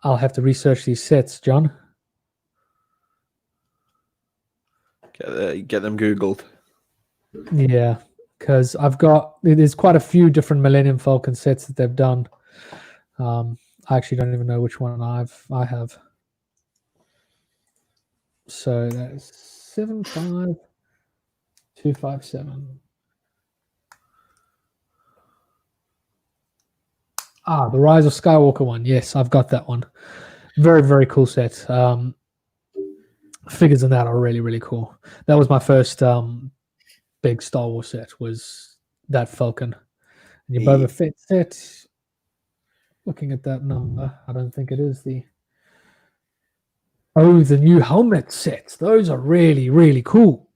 I'll have to research these sets, John. Get them Googled. Yeah, because there's quite a few different Millennium Falcon sets that they've done. I actually don't even know which one I have. So that's 75257. The Rise of Skywalker one. Yes, I've got that one. Very, very cool set. Figures in that are really, really cool. That was my first big Star Wars set, was that Falcon. And your Boba Fett set, looking at that number, I don't think it is the new helmet sets. Those are really, really cool.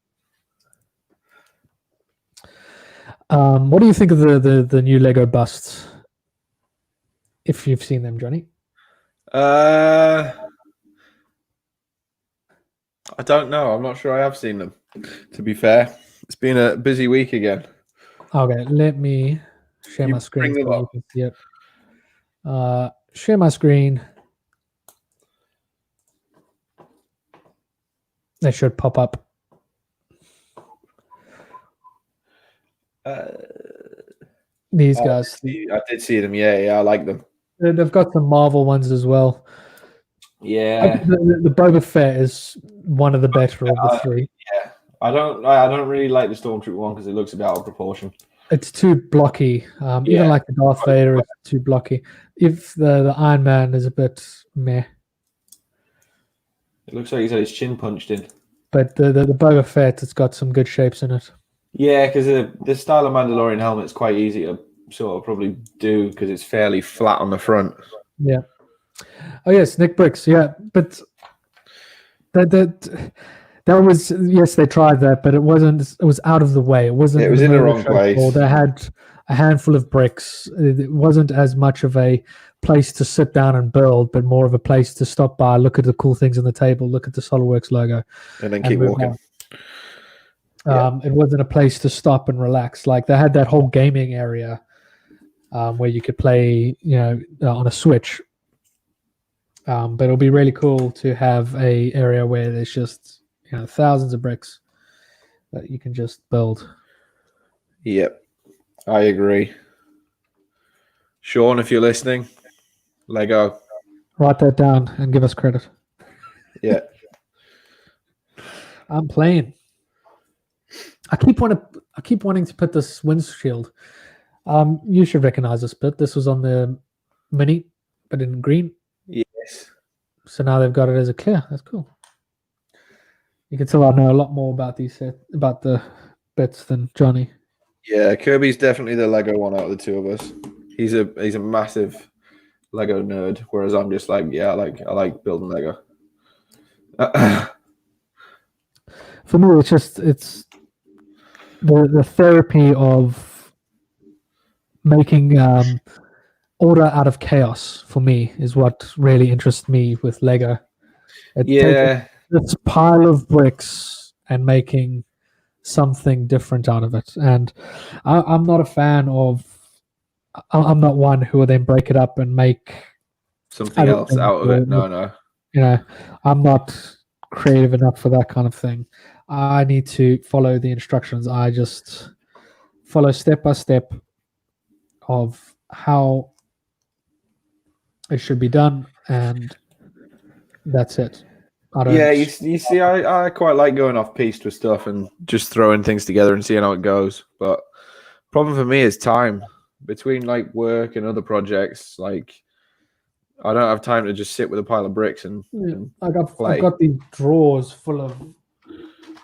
What do you think of the new Lego busts? If you've seen them, Johnny. I don't know. I'm not sure I have seen them. To be fair, it's been a busy week again. Okay, let me share my screen so you can see it. Share my screen. They should pop up. These guys. I did see them. Yeah, I like them. They've got some Marvel ones as well. Yeah, the Boba Fett is one of the better of the three. Yeah, I don't really like the Stormtrooper one because it looks a bit out of proportion. It's too blocky. Even like the Darth Vader, it's too blocky. If the Iron Man is a bit meh. It looks like he's had his chin punched in. But the Boba Fett, it's got some good shapes in it. Yeah, because the style of Mandalorian helmet is quite easy to sort of probably do because it's fairly flat on the front. Yeah. Oh yes, Nick Bricks. Yeah, but that was, yes, they tried that, but it wasn't. It was out of the way. It wasn't. It was in the wrong place. They had a handful of bricks. It wasn't as much of a place to sit down and build, but more of a place to stop by, look at the cool things on the table, look at the SolidWorks logo, and then keep walking. It wasn't a place to stop and relax. Like they had that whole gaming area where you could play, on a Switch. But it'll be really cool to have a area where there's just thousands of bricks that you can just build. Yep, I agree. Sean, if you're listening, Lego, write that down and give us credit. Yeah, I'm playing. I keep wanting to put this windshield. You should recognize this bit. This was on the Mini, but in green. Yes. So now they've got it as a clear. That's cool. You can tell I know a lot more about about the bits than Johnny. Yeah, Kirby's definitely the Lego one out of the two of us. He's a massive Lego nerd, whereas I'm just like, I like building Lego. For me, it's the therapy of making order out of chaos. For me, is what really interests me with Lego. Taking this pile of bricks and making something different out of it. And I'm not a fan of. I'm not one who will then break it up and make something else out of it. No. I'm not creative enough for that kind of thing. I need to follow the instructions. I just follow step by step of how it should be done, and that's it. I don't. Yeah, you see, I quite like going off piste with stuff and just throwing things together and seeing how it goes. But problem for me is time between like work and other projects. Like I don't have time to just sit with a pile of bricks and I've play. got these drawers full of.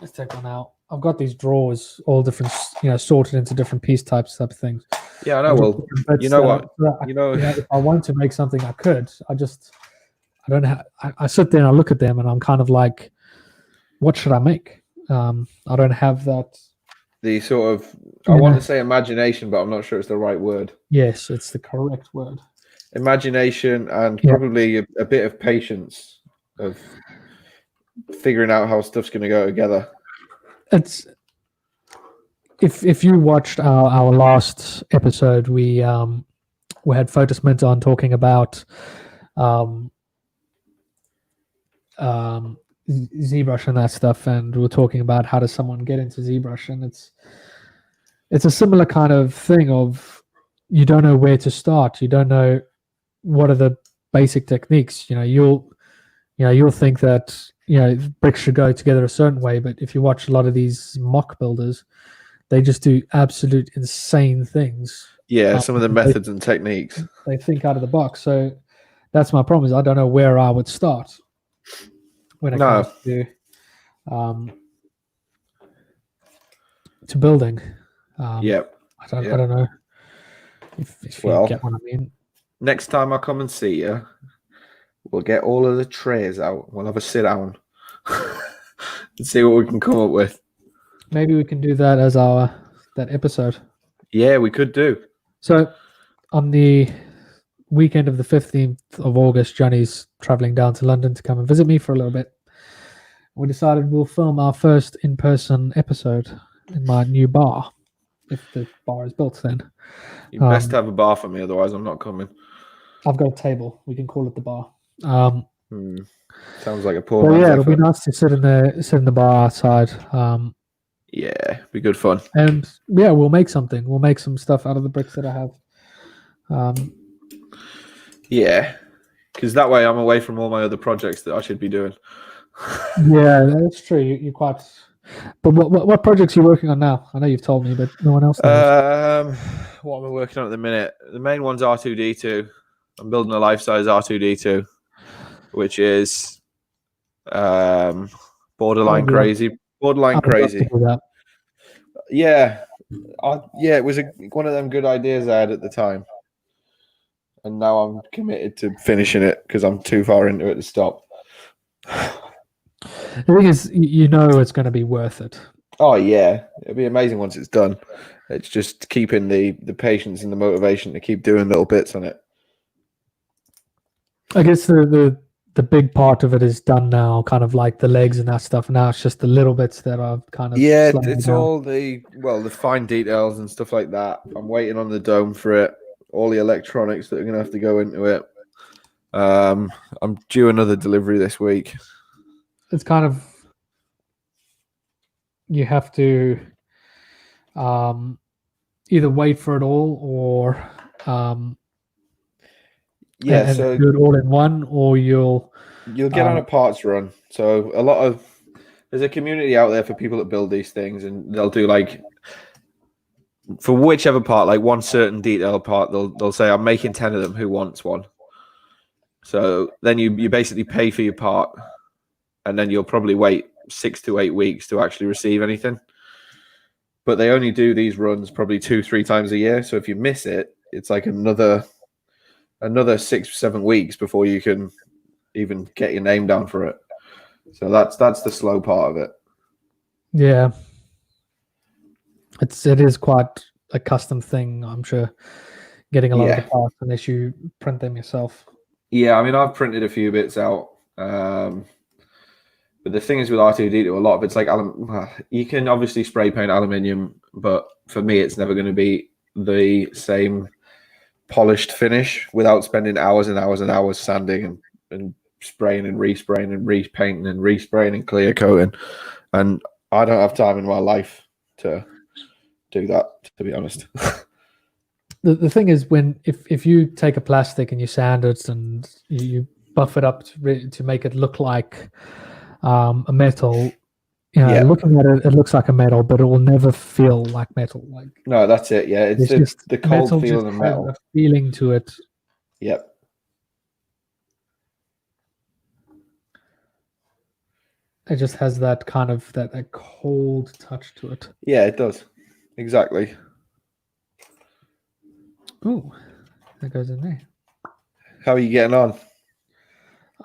Let's take one out. I've got these drawers, all different, sorted into different piece types, type of things. Yeah, I know. Well, you know what? If I want to make something, I could. I don't have. I sit there and I look at them, and I'm kind of like, what should I make? I don't have that. The sort of, I want to say imagination, but I'm not sure it's the right word. Yes, it's the correct word. Imagination and probably a bit of patience of figuring out how stuff's going to go together. It's if you watched our last episode, we had Photosmint on talking about ZBrush and that stuff, and we were talking about how does someone get into ZBrush, and it's a similar kind of thing of you don't know where to start, you don't know what are the basic techniques. You'll think that bricks should go together a certain way, but if you watch a lot of these mock builders, they just do absolute insane things. Yeah, some of the methods and techniques. They think out of the box. So that's my problem, is I don't know where I would start when it comes to building. Yeah. I don't know if you get what I mean. Next time I come and see you, we'll get all of the trays out. We'll have a sit down and see what we can come up with. Maybe we can do that as that episode. Yeah, we could do. So on the weekend of the 15th of August, Johnny's traveling down to London to come and visit me for a little bit. We decided we'll film our first in-person episode in my new bar, if the bar is built then. You best have a bar for me, otherwise I'm not coming. I've got a table. We can call it the bar. Sounds like a poor man's yeah, effort. it'll be nice to sit in the bar outside. Yeah, be good fun. And yeah, we'll make something. We'll make some stuff out of the bricks that I have. Yeah, because that way I'm away from all my other projects that I should be doing. Yeah, that's true. You're quite. But what projects are you working on now? I know you've told me, but no one else knows. What am I working on at the minute? The main one's R2D2. I'm building a life-size R2D2, which is borderline crazy. Borderline crazy. Yeah, it was one of them good ideas I had at the time, and now I'm committed to finishing it because I'm too far into it to stop. The thing is, it's going to be worth it. Oh yeah, it'll be amazing once it's done. It's just keeping the patience and the motivation to keep doing little bits on it. I guess the big part of it is done now, kind of like the legs and that stuff. Now it's just the little bits that are kind of it's down. All the fine details and stuff like that. I'm waiting on the dome for it. All the electronics that are going to have to go into it. I'm due another delivery this week. It's kind of, you have to either wait for it all or so do it all in one, or you'll get on a parts run. So there's a community out there for people that build these things, and they'll do like for whichever part, like one certain detail part, they'll say, I'm making 10 of them, who wants one? So then you basically pay for your part, and then you'll probably wait 6 to 8 weeks to actually receive anything. But they only do these runs probably 2-3 times a year. So if you miss it, it's like another 6 or 7 weeks before you can even get your name down for it. So that's the slow part of it. Yeah. It is quite a custom thing, I'm sure, getting a lot of the parts unless you print them yourself. Yeah, I mean, I've printed a few bits out. But the thing is with R2D2, a lot of it's like you can obviously spray paint aluminium, but for me, it's never going to be the same polished finish without spending hours and hours and hours sanding and spraying and respraying and repainting and respraying and clear coating. And I don't have time in my life to do that, to be honest. The thing is, if you take a plastic and you sand it and you buff it up to make it look like a metal. Yeah. Looking at it, it looks like a metal, but it will never feel like metal. Like No, that's it. Yeah, it's the cold metal feeling just of has metal. a feeling to it. Yep. It just has that kind of that cold touch to it. Yeah, it does. Exactly. Ooh, that goes in there. How are you getting on?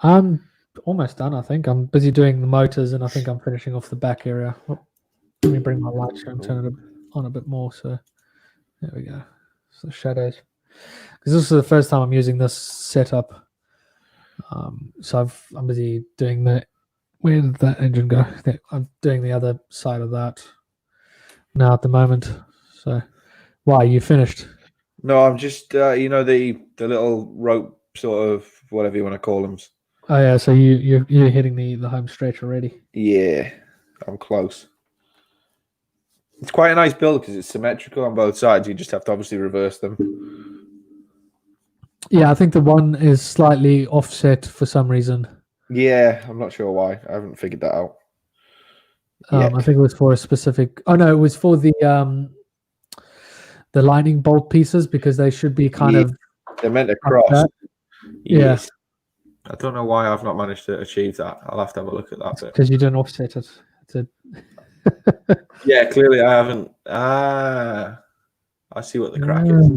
I'm almost done, I think. I'm busy doing the motors, and I think I'm finishing off the back area. Oh, let me bring my light show and turn it on a bit more. So there we go. So shadows. Because this is the first time I'm using this setup. So I'm busy doing the. Where did that engine go? I'm doing the other side of that now at the moment. So, why you finished? No, I'm just the little rope sort of whatever you want to call them. Oh yeah, so you're hitting the home stretch already. Yeah, I'm close. It's quite a nice build because it's symmetrical on both sides. You just have to obviously reverse them. Yeah, I think the one is slightly offset for some reason. Yeah, I'm not sure why. I haven't figured that out. I think it was for a specific. Oh no, it was for the lightning bolt pieces because they should be kind of. They're meant to cross. Yes. I don't know why I've not managed to achieve that. I'll have to have a look at that bit. Because you didn't offset it. Yeah, clearly I haven't. I see what the crack is.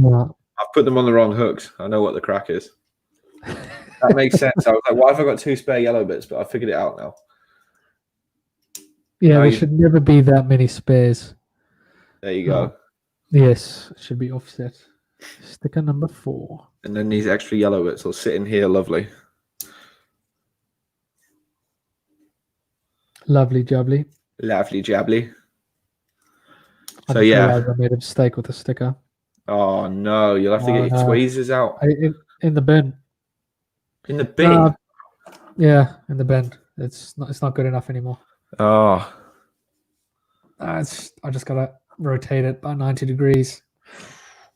I've put them on the wrong hooks. I know what the crack is. That makes sense. I was like, why have I got 2 spare yellow bits? But I figured it out now. Yeah, there should never be that many spares. There you go. Yes, it should be offset. Sticker number 4. And then these extra yellow bits will sit in here lovely. Lovely jubbly. Lovely jabbly. I realized I made a mistake with the sticker. Oh no, you'll have to get your tweezers out. In the bin. In the bin? Yeah, in the bin. It's not good enough anymore. Oh. I just gotta rotate it by 90 degrees.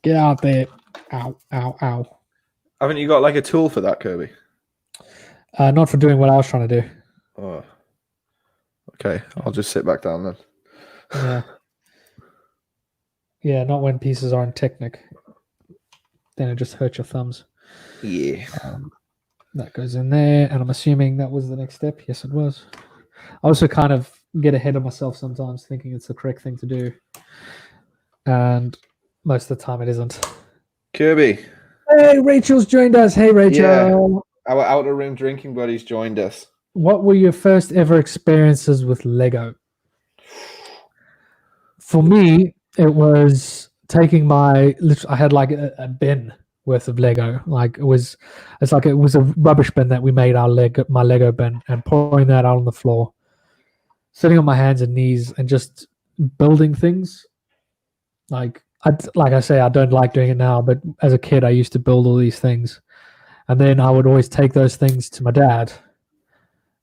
Get out there. Ow, ow, ow. Haven't you got like a tool for that, Kirby? Not for doing what I was trying to do. Oh. Okay, I'll just sit back down then. Yeah. Yeah, not when pieces aren't Technic. Then it just hurts your thumbs. Yeah. That goes in there, and I'm assuming that was the next step. Yes, it was. I also kind of get ahead of myself sometimes, thinking it's the correct thing to do, and most of the time it isn't. Kirby. Hey, Rachel's joined us. Hey, Rachel. Yeah, our outer rim drinking buddies joined us. What were your first ever experiences with Lego? For me, it was taking I had like a bin worth of Lego. Like it was a rubbish bin that we made my Lego bin, and pouring that out on the floor, sitting on my hands and knees and just building things. Like I say, I don't like doing it now, but as a kid, I used to build all these things, and then I would always take those things to my dad,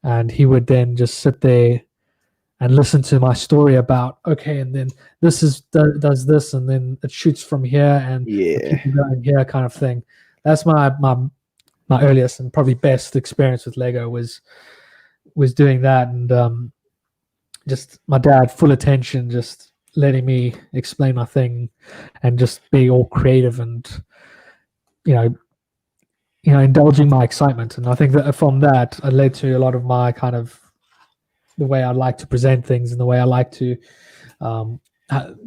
and he would then just sit there and listen to my story about, okay, and then this does this, and then it shoots from here, and keep going here, kind of thing. That's my earliest and probably best experience with Lego was doing that, and just my dad, full attention, just letting me explain my thing, and just be all creative and indulging my excitement. And I think that from that, it led to a lot of my kind of the way I like to present things, and the way I like to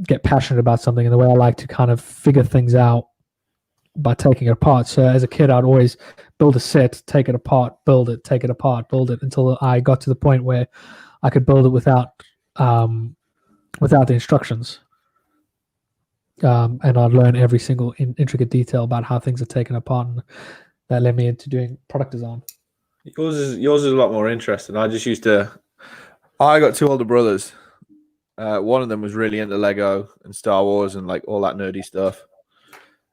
get passionate about something, and the way I like to kind of figure things out by taking it apart. So as a kid, I'd always build a set, take it apart, build it, take it apart, build it, until I got to the point where I could build it without the instructions. And I'd learn every single intricate detail about how things are taken apart, and that led me into doing product design. Yours is a lot more interesting. I got 2 older brothers. One of them was really into Lego and Star Wars and like all that nerdy stuff.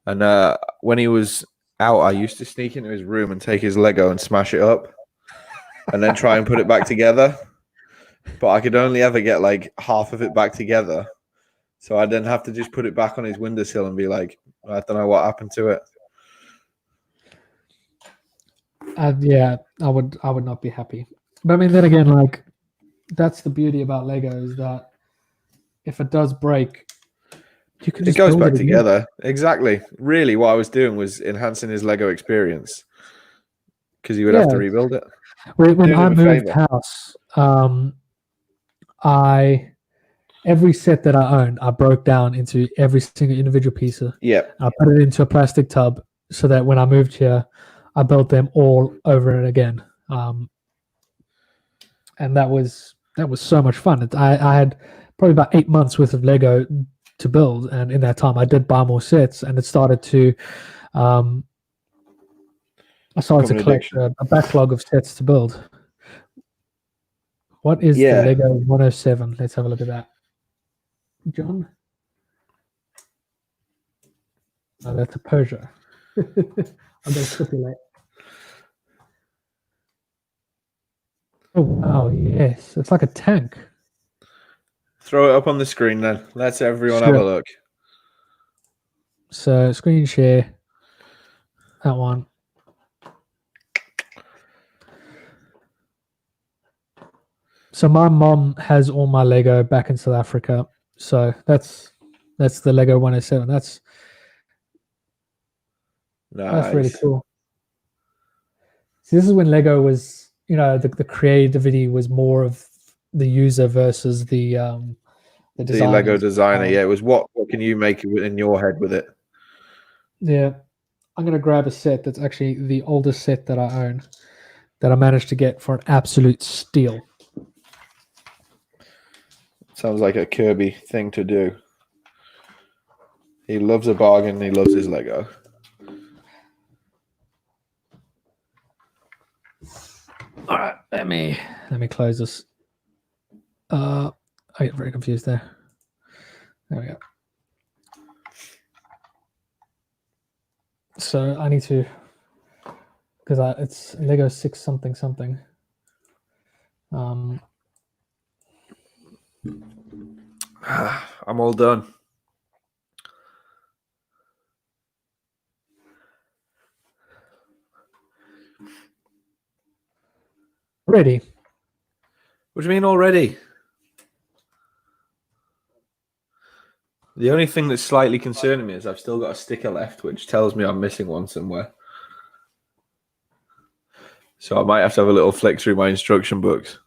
And when he was out, I used to sneak into his room and take his Lego and smash it up, and then try and put it back together. But I could only ever get like half of it back together. So I then have to just put it back on his windowsill and be like, I don't know what happened to it. Yeah, I would not be happy. But I mean, then again, like that's the beauty about Lego, is that if it does break, you can It just goes build back it again. together. Exactly. Really, what I was doing was enhancing his Lego experience because he would have to rebuild it. When Doing I him a moved favor. house, every set that I owned, I broke down into every single individual piece. Yeah. I put it into a plastic tub so that when I moved here, I built them all over and again. And that was so much fun. I had probably about 8 months worth of Lego to build, and in that time, I did buy more sets, and it started to I started to collect a backlog of sets to build. What is the Lego 107? Let's have a look at that. John? Oh, that's a Persia. I'm going to stipulate. Oh, wow, yes. It's like a tank. Throw it up on the screen then. Let's everyone have a look. So, screen share. That one. So my mom has all my Lego back in South Africa. So that's the Lego 107. That's really cool. See, this is when Lego was, the creativity was more of the user versus the Lego designer. Yeah, it was what can you make in your head with it? Yeah. I'm going to grab a set that's actually the oldest set that I own, that I managed to get for an absolute steal. Sounds like a Kirby thing to do. He loves a bargain. He loves his Lego. All right, let me close this. I get very confused there. There we go. So I need to, because it's Lego 6 something something. I'm all done. Ready? What do you mean already? The only thing that's slightly concerning me is I've still got a sticker left, which tells me I'm missing one somewhere. So I might have to have a little flick through my instruction books.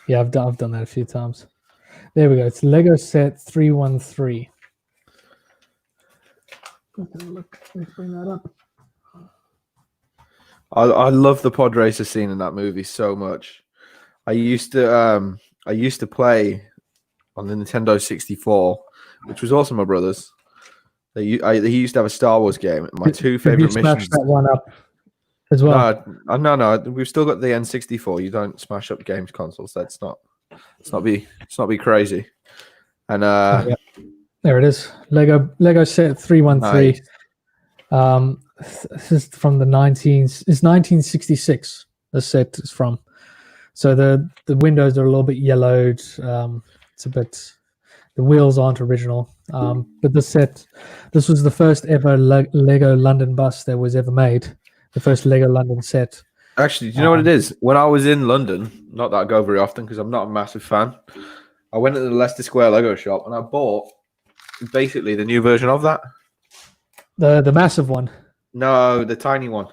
Yeah, I've done that a few times. There we go. It's Lego set 313. Look, let's bring that up. I love the PodRacer scene in that movie so much. I used to play on the Nintendo 64, which was also my brother's. He used to have a Star Wars game. My two favorite missions. That one up as well. No. We've still got the N64. You don't smash up games consoles. Let's not be crazy. And yeah. There it is. Lego set 313. Nice. This is from the 1966. The set is from. So the windows are a little bit yellowed. It's a bit. The wheels aren't original. But this was the first ever Lego London bus that was ever made. The first Lego London set. Actually, do you know what it is? When I was in London, not that I go very often because I'm not a massive fan, I went to the Leicester Square Lego shop and I bought basically the new version of that. The massive one? No, the tiny one.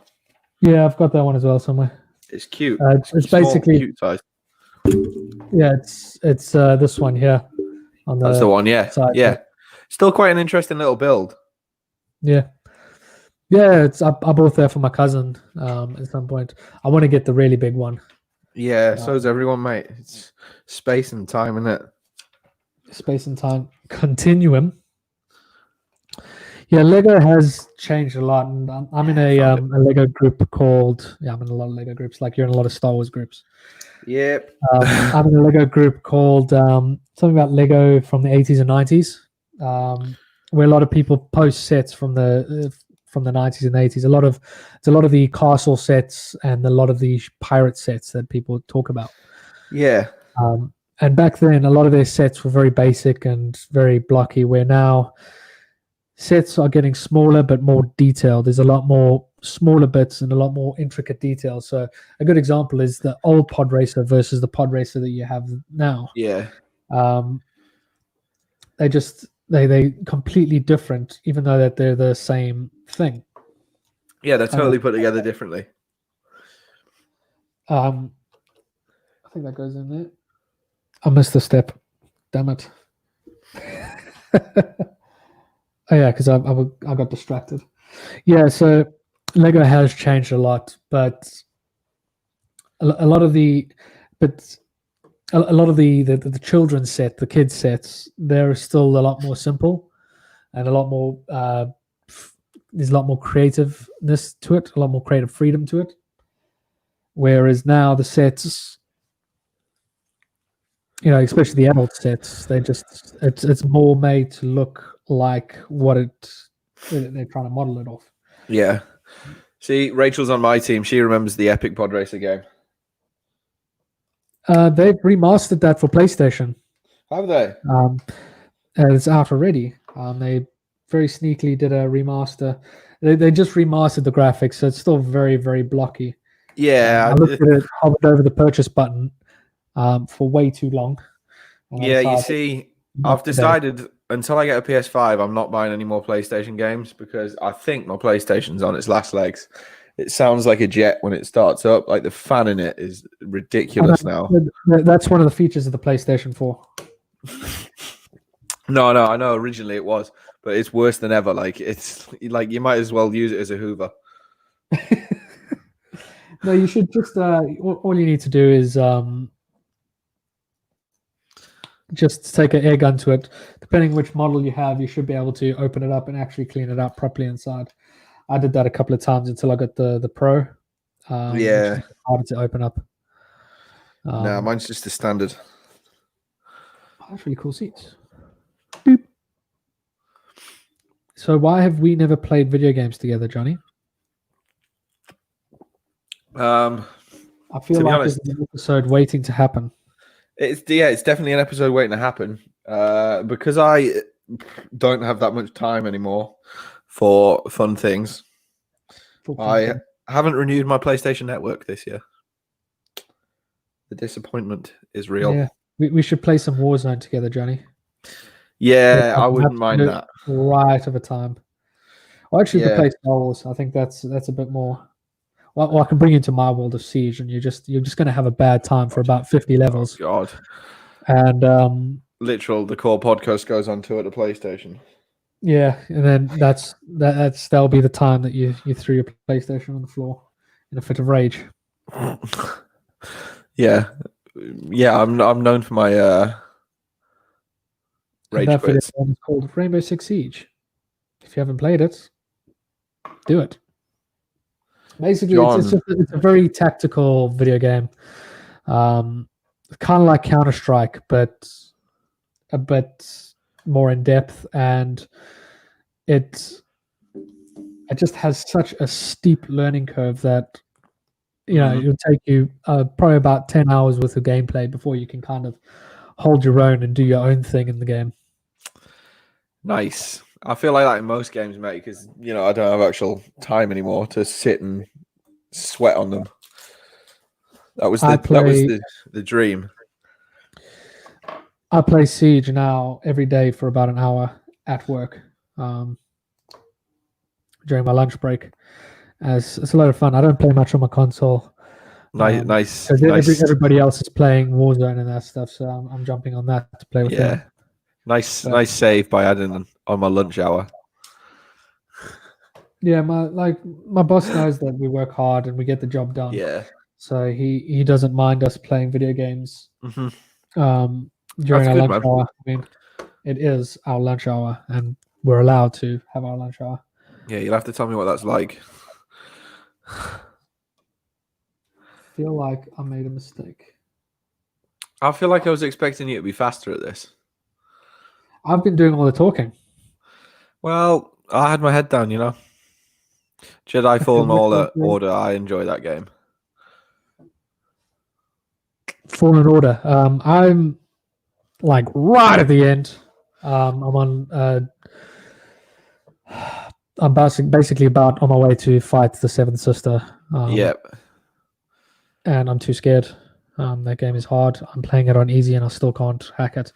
Yeah, I've got that one as well somewhere. It's cute. It's small, basically cute size. Yeah, it's this one here. That's the one, yeah. Side. Yeah. Still quite an interesting little build. Yeah. Yeah, I bought that for my cousin at some point. I want to get the really big one. Yeah, so is everyone, mate. It's space and time, isn't it? Space and time continuum. Yeah, Lego has changed a lot, and I'm in a Lego group called. Yeah, I'm in a lot of Lego groups. Like you're in a lot of Star Wars groups. Yep. I'm in a Lego group called something about Lego from the 80s and 90s, where a lot of people post sets from the 90s and 80s. It's a lot of the castle sets and a lot of the pirate sets that people talk about. Yeah. And back then, a lot of their sets were very basic and very blocky, where now sets are getting smaller but more detailed. There's a lot more smaller bits and a lot more intricate details. So a good example is the old PodRacer versus the PodRacer that you have now. Yeah. They completely different, even though that they're the same thing. Yeah, they're totally put together differently. I think that goes in there. I missed a step. Damn it. Oh yeah, because I got distracted. Yeah, so Lego has changed a lot, but a lot of the children's set, the kids sets, they're still a lot more simple and a lot more. There's a lot more creativeness to it, a lot more creative freedom to it. Whereas now the sets, especially the adult sets, it's more made to look like what they're trying to model it off. Yeah. See, Rachel's on my team. She remembers the epic PodRacer game. They've remastered that for PlayStation. Have they? It's out already. They very sneakily did a remaster. They just remastered the graphics, so it's still very, very blocky. Yeah. I looked at it, hovered over the purchase button for way too long. Yeah, you see, I've decided until I get a PS5, I'm not buying any more PlayStation games because I think my PlayStation's on its last legs. It sounds like a jet when it starts up. Like the fan in it is ridiculous now. That's one of the features of the PlayStation 4. No, I know originally it was, but it's worse than ever. Like it's like you might as well use it as a Hoover. No, you should just all you need to do is just take an air gun to it. Depending which model you have, you should be able to open it up and actually clean it up properly inside. I did that a couple of times until I got the Pro. Yeah, which is harder to open up. No, mine's just the standard. That's really cool seats. Boop. So why have we never played video games together, Johnny? I feel like there's an episode waiting to happen. It's definitely an episode waiting to happen. Because I don't have that much time anymore for fun things. I haven't renewed my PlayStation Network this year. The disappointment is real. Yeah, we should play some Warzone together, Johnny. Yeah, I wouldn't mind that. Right of a time. Well, actually, we could play Star Wars. I think that's a bit more. Well, I can bring you into my world of Siege, and you're just going to have a bad time for about 50 levels. God. And the core podcast goes on to at the PlayStation. Yeah, and then that'll be the time that you threw your PlayStation on the floor in a fit of rage. Yeah, I'm known for my rage that quits. video is called Rainbow Six Siege. If you haven't played it, do it. Basically, it's a very tactical video game, kind of like Counter-Strike, but a bit more in depth, and it just has such a steep learning curve that it'll take you probably about 10 hours worth of gameplay before you can kind of hold your own and do your own thing in the game. Nice. I feel like that in most games, mate, because I don't have actual time anymore to sit and sweat on them. That was the dream. I play Siege now every day for about an hour at work during my lunch break. It's a lot of fun. I don't play much on my console. Nice. Everybody else is playing Warzone and that stuff, so I'm jumping on that to play with them. Nice save by adding on my lunch hour. Yeah, my boss knows that we work hard and we get the job done. Yeah. So he doesn't mind us playing video games during our lunch hour. I mean, it is our lunch hour, and we're allowed to have our lunch hour. Yeah, you'll have to tell me what that's like. I feel like I made a mistake. I feel like I was expecting you to be faster at this. I've been doing all the talking. Well, I had my head down, Jedi Fallen Order, I enjoy that game. Fallen Order. I'm right at the end. I'm I'm basically about on my way to fight the Seventh Sister. Yep. And I'm too scared. That game is hard. I'm playing it on easy and I still can't hack it.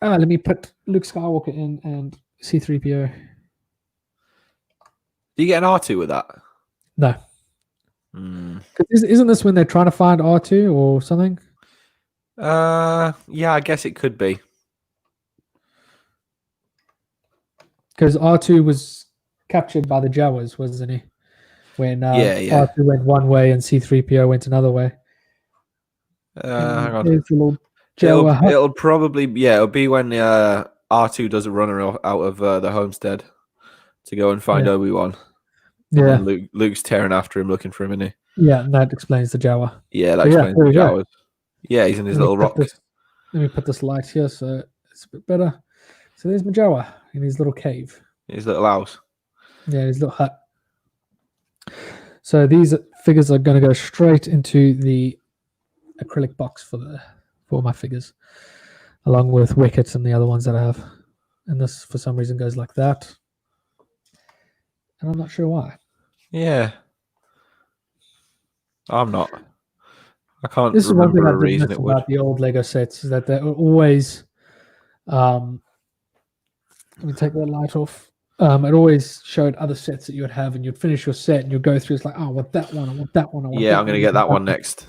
Let me put Luke Skywalker in and C-3PO. Do you get an R2 with that? No. Isn't this when they're trying to find R2 or something? Yeah, I guess it could be. Because R2 was captured by the Jawas, wasn't he? When R2 went one way and C-3PO went another way. Hang on. It'll probably it'll be when R2 does a runner out of the homestead to go and find Obi-Wan. Yeah, and Luke's tearing after him, looking for him, isn't he? Yeah, and that explains the Jawa. Yeah, that explains the Jawas. Yeah, he's in his little rock. Let me put this light here so it's a bit better. So there's Majawa in his little cave. His little house. Yeah, his little hut. So these figures are going to go straight into the acrylic box for my figures, along with Wicket and the other ones that I have. And this, for some reason, goes like that. And I'm not sure why. Yeah. I'm not. I can't this remember is one a thing I reason did it miss would. about the old Lego sets, is that they're always... let me take that light off. It always showed other sets that you would have, and you'd finish your set, and you'd go through. It's like, oh, I want that one. I want that one. I'm going to get that one next.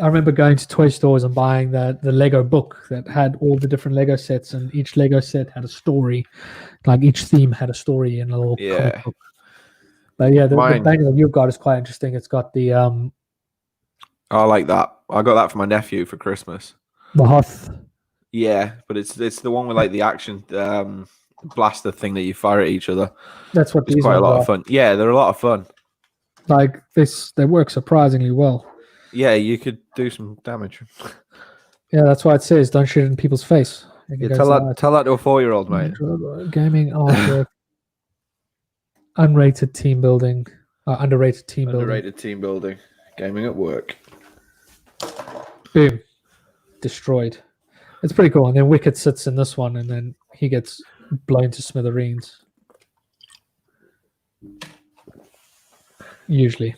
I remember going to toy stores and buying the Lego book that had all the different Lego sets, and each Lego set had a story. Like each theme had a story in a little comic book. But yeah, the manual you've got is quite interesting. It's got the I like that. I got that for my nephew for Christmas. The Hoth. Yeah, but it's the one with like the action blaster thing that you fire at each other. That's what it's quite a lot of fun. Yeah, they're a lot of fun. Like this, they work surprisingly well. Yeah, you could do some damage. Yeah, that's why it says don't shoot it in people's face. Yeah, tell that to a 4-year-old, mate. Gaming artwork. Unrated team building. Underrated team building. Underrated team building. Gaming at work. Boom. Destroyed. It's pretty cool. And then Wicket sits in this one, and then he gets blown to smithereens. Usually.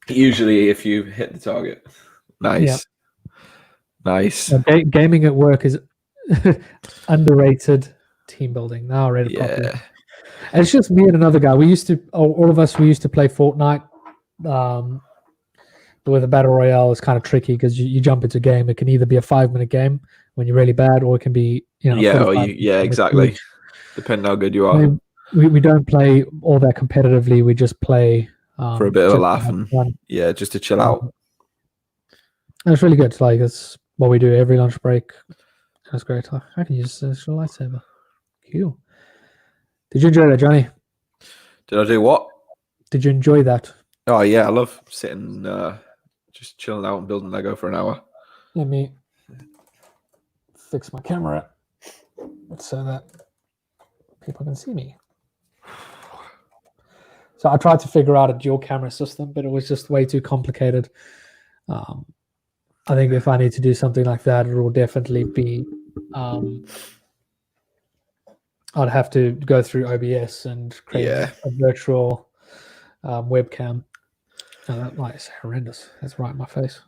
Usually, if you hit the target. Nice. Yeah. Nice. Gaming at work is underrated team building. Now I read it properly. And it's just me and another guy. We used to play Fortnite. But with a battle royale, it's kind of tricky because you jump into a game. It can either be a 5-minute game when you're really bad, or it can be exactly. Depending how good you are. We don't play all that competitively. We just play for a bit of a laugh and just to chill out. And it's really good. Like it's what we do every lunch break. That's great. I can use this lightsaber. Cool. Did you enjoy that, Johnny? Did I do what? Did you enjoy that? Oh yeah, I love sitting, just chilling out and building Lego for an hour. Let me fix my camera so that people can see me. So I tried to figure out a dual camera system, but it was just way too complicated. I think if I need to do something like that, it will definitely be... I'd have to go through OBS and create a virtual webcam. That light is horrendous. That's right in my face.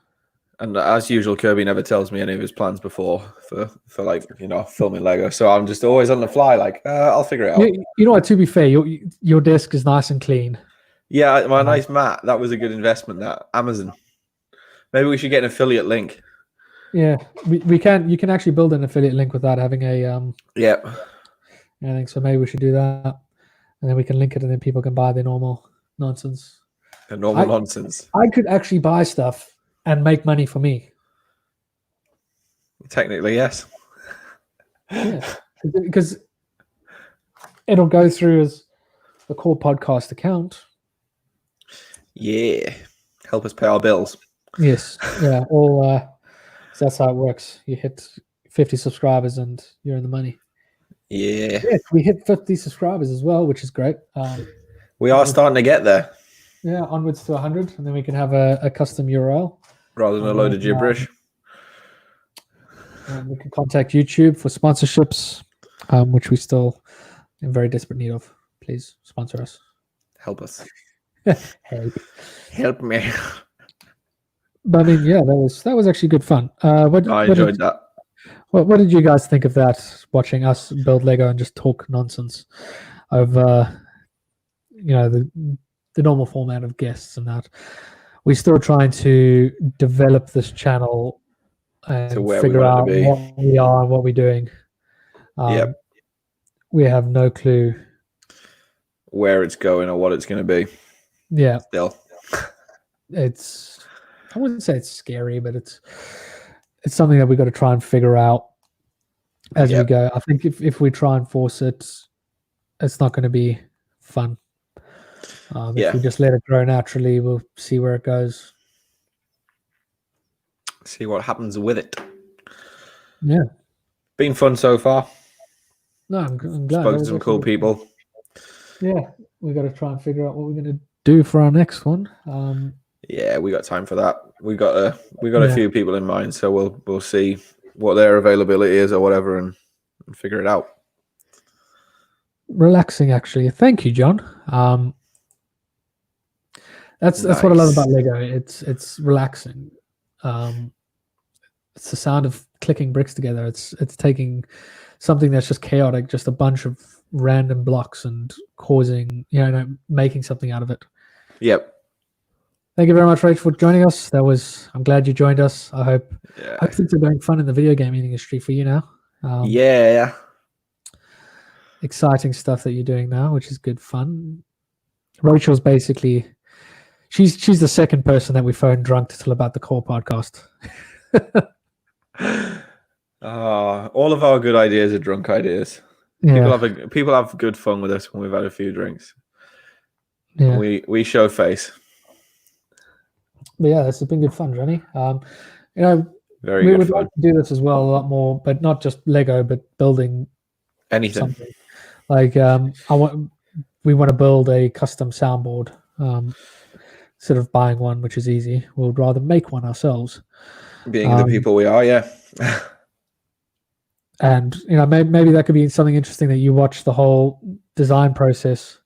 And as usual, Kirby never tells me any of his plans before for like, filming Lego. So I'm just always on the fly, like, I'll figure it out. You know what, to be fair, your desk is nice and clean. Yeah, my nice mat. That was a good investment, that. Amazon. Maybe we should get an affiliate link. Yeah, we can. You can actually build an affiliate link without having a... I think so. Maybe we should do that. And then we can link it, and then people can buy the normal nonsense. Nonsense. I could actually buy stuff and make money for me. Technically, yes. Yeah, because it'll go through as the core podcast account. Yeah. Help us pay our bills. Yes. Yeah. So that's how it works. You hit 50 subscribers and you're in the money. Yeah. Yes, we hit 50 subscribers as well, which is great. We are starting to get there. Yeah, onwards to 100, and then we can have a custom URL. Rather than a load of gibberish. We can contact YouTube for sponsorships, which we still in very desperate need of. Please sponsor us. Help us. Help me. But I mean, yeah, that was actually good fun. I enjoyed that. What did you guys think of that? Watching us build Lego and just talk nonsense over, the normal format of guests and that. We're still trying to develop this channel and figure out what we are and what we're doing. Yep. We have no clue where it's going or what it's going to be. Yeah. Still. I wouldn't say it's scary, but it's something that we've got to try and figure out as we go. I think if we try and force it, it's not going to be fun. If we just let it grow naturally, we'll see where it goes. See what happens with it. Yeah. Been fun so far. No, I'm glad. Spoke to some cool people. Yeah. We've got to try and figure out what we're going to do for our next one. Yeah, we got time for that. We got a few people in mind, so we'll see what their availability is or whatever and figure it out. Relaxing, actually. Thank you, John. That's what I love about Lego. It's relaxing. It's the sound of clicking bricks together. It's taking something that's just chaotic, just a bunch of random blocks and making something out of it. Yep. Thank you very much, Rach, for joining us. I'm glad you joined us. I hope things are going fun in the video gaming industry for you now. Exciting stuff that you're doing now, which is good fun. Rachel's basically she's the second person that we phoned drunk to tell about the core podcast. All of our good ideas are drunk ideas. Yeah. People have good fun with us when we've had a few drinks. Yeah. We show face. But yeah, this has been good fun, Johnny. Very we good would fun. like to do this as well a lot more, but not just Lego, but building anything. Something. Like we want to build a custom soundboard. Instead of buying one, which is easy, we'll rather make one ourselves. Being the people we are, yeah. And maybe that could be something interesting that you watch the whole design process.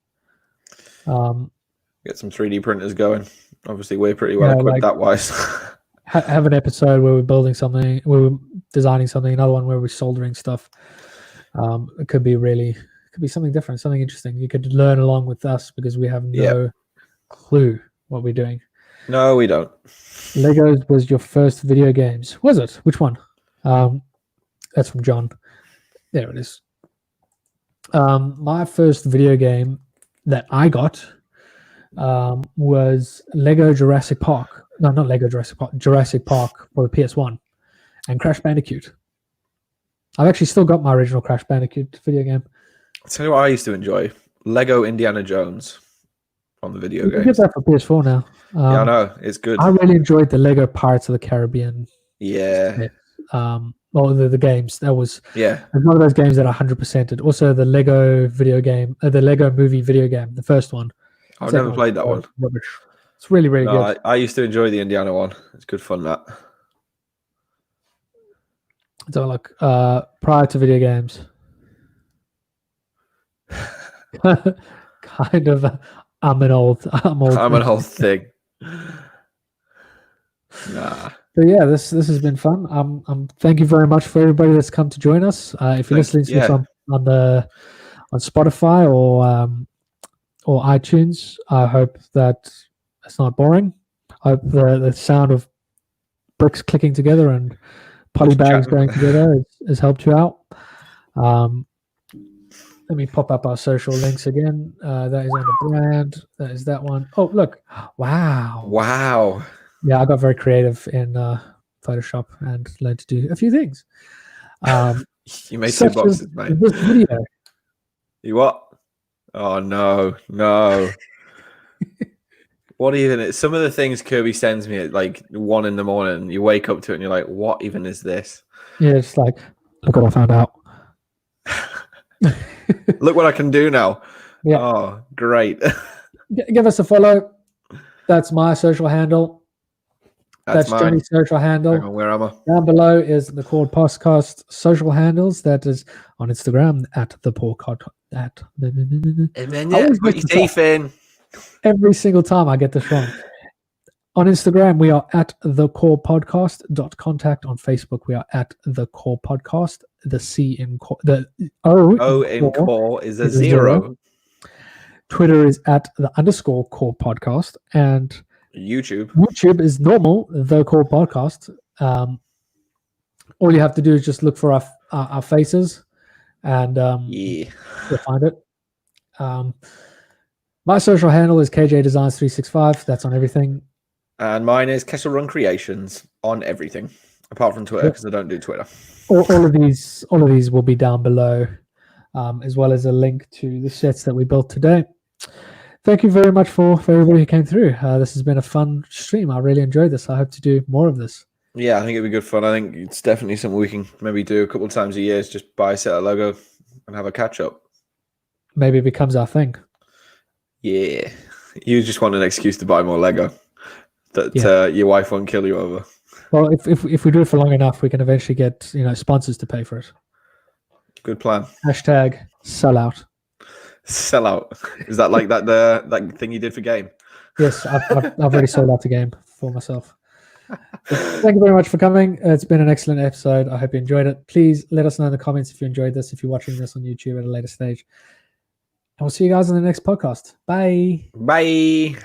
Get some 3D printers going. Obviously, we're pretty well equipped that wise. Have an episode where we're building something, where we're designing something, another one where we're soldering stuff. It could be something different, something interesting. You could learn along with us because we have no clue what we're doing. No, we don't. Legos was your first video games. Was it? Which one? That's from John. There it is. My first video game that I got was Lego Jurassic Park. No, not Lego Jurassic Park. Jurassic Park for the PS1 and Crash Bandicoot. I've actually still got my original Crash Bandicoot video game. I'll tell you what I used to enjoy. Lego Indiana Jones on the video game. You get that for PS4 now. I know. It's good. I really enjoyed the Lego Pirates of the Caribbean. Yeah. Well, the games. That was one of those games that 100%ed. Also, the Lego video game, the Lego movie video game, the first one. I've never played that one. Rubbish. It's really, really good. I used to enjoy the Indiana one. It's good fun, that. So, like, prior to video games, kind of, I'm an old thing. Nah. But yeah, this has been fun. Thank you very much for everybody that's come to join us. If you're listening to this on Spotify or iTunes, I hope that it's not boring. I hope the sound of bricks clicking together and poly bags going together has helped you out. Let me pop up our social links again. That is on the brand. That is that one. Oh, look. Wow. Yeah, I got very creative in Photoshop and learned to do a few things. You made 2 boxes, mate. This video. You what? Oh, no. What even? Some of the things Kirby sends me at like 1 a.m, you wake up to it and you're like, what even is this? Yeah, it's like, look what I found out. Look what I can do now. Yeah. Oh, great. Give us a follow. That's my social handle. That's mine. Johnny's social handle. Hang on, where am I? Down below is the Cord Podcast social handles. That is on Instagram at the Podcast. Put your teeth in. Every single time I get this wrong. On Instagram, we are at the Core Podcast. Contact on Facebook, we are at the Core Podcast. The C in core, the O in core is a 0. Twitter is at the _Core Podcast, and YouTube is normal, the Core Podcast. All you have to do is just look for our faces, and you'll find it. My social handle is KJ Designs 365. That's on everything. And mine is Kessel Run Creations on everything, apart from Twitter, because I don't do Twitter. All of these will be down below, as well as a link to the sets that we built today. Thank you very much for everybody who came through. This has been a fun stream. I really enjoyed this. I hope to do more of this. Yeah, I think it'd be good fun. I think it's definitely something we can maybe do a couple of times a year. Just buy a set of Lego and have a catch up. Maybe it becomes our thing. Yeah, you just want an excuse to buy more Lego that your wife won't kill you over. Well, if we do it for long enough, we can eventually get sponsors to pay for it. Good plan. Hashtag sellout. Sellout. Is that like that thing you did for game? Yes, I've already sold out the game for myself. Thank you very much for coming. It's been an excellent episode. I hope you enjoyed it. Please let us know in the comments if you enjoyed this, if you're watching this on YouTube at a later stage. And we'll see you guys on the next podcast. Bye. Bye.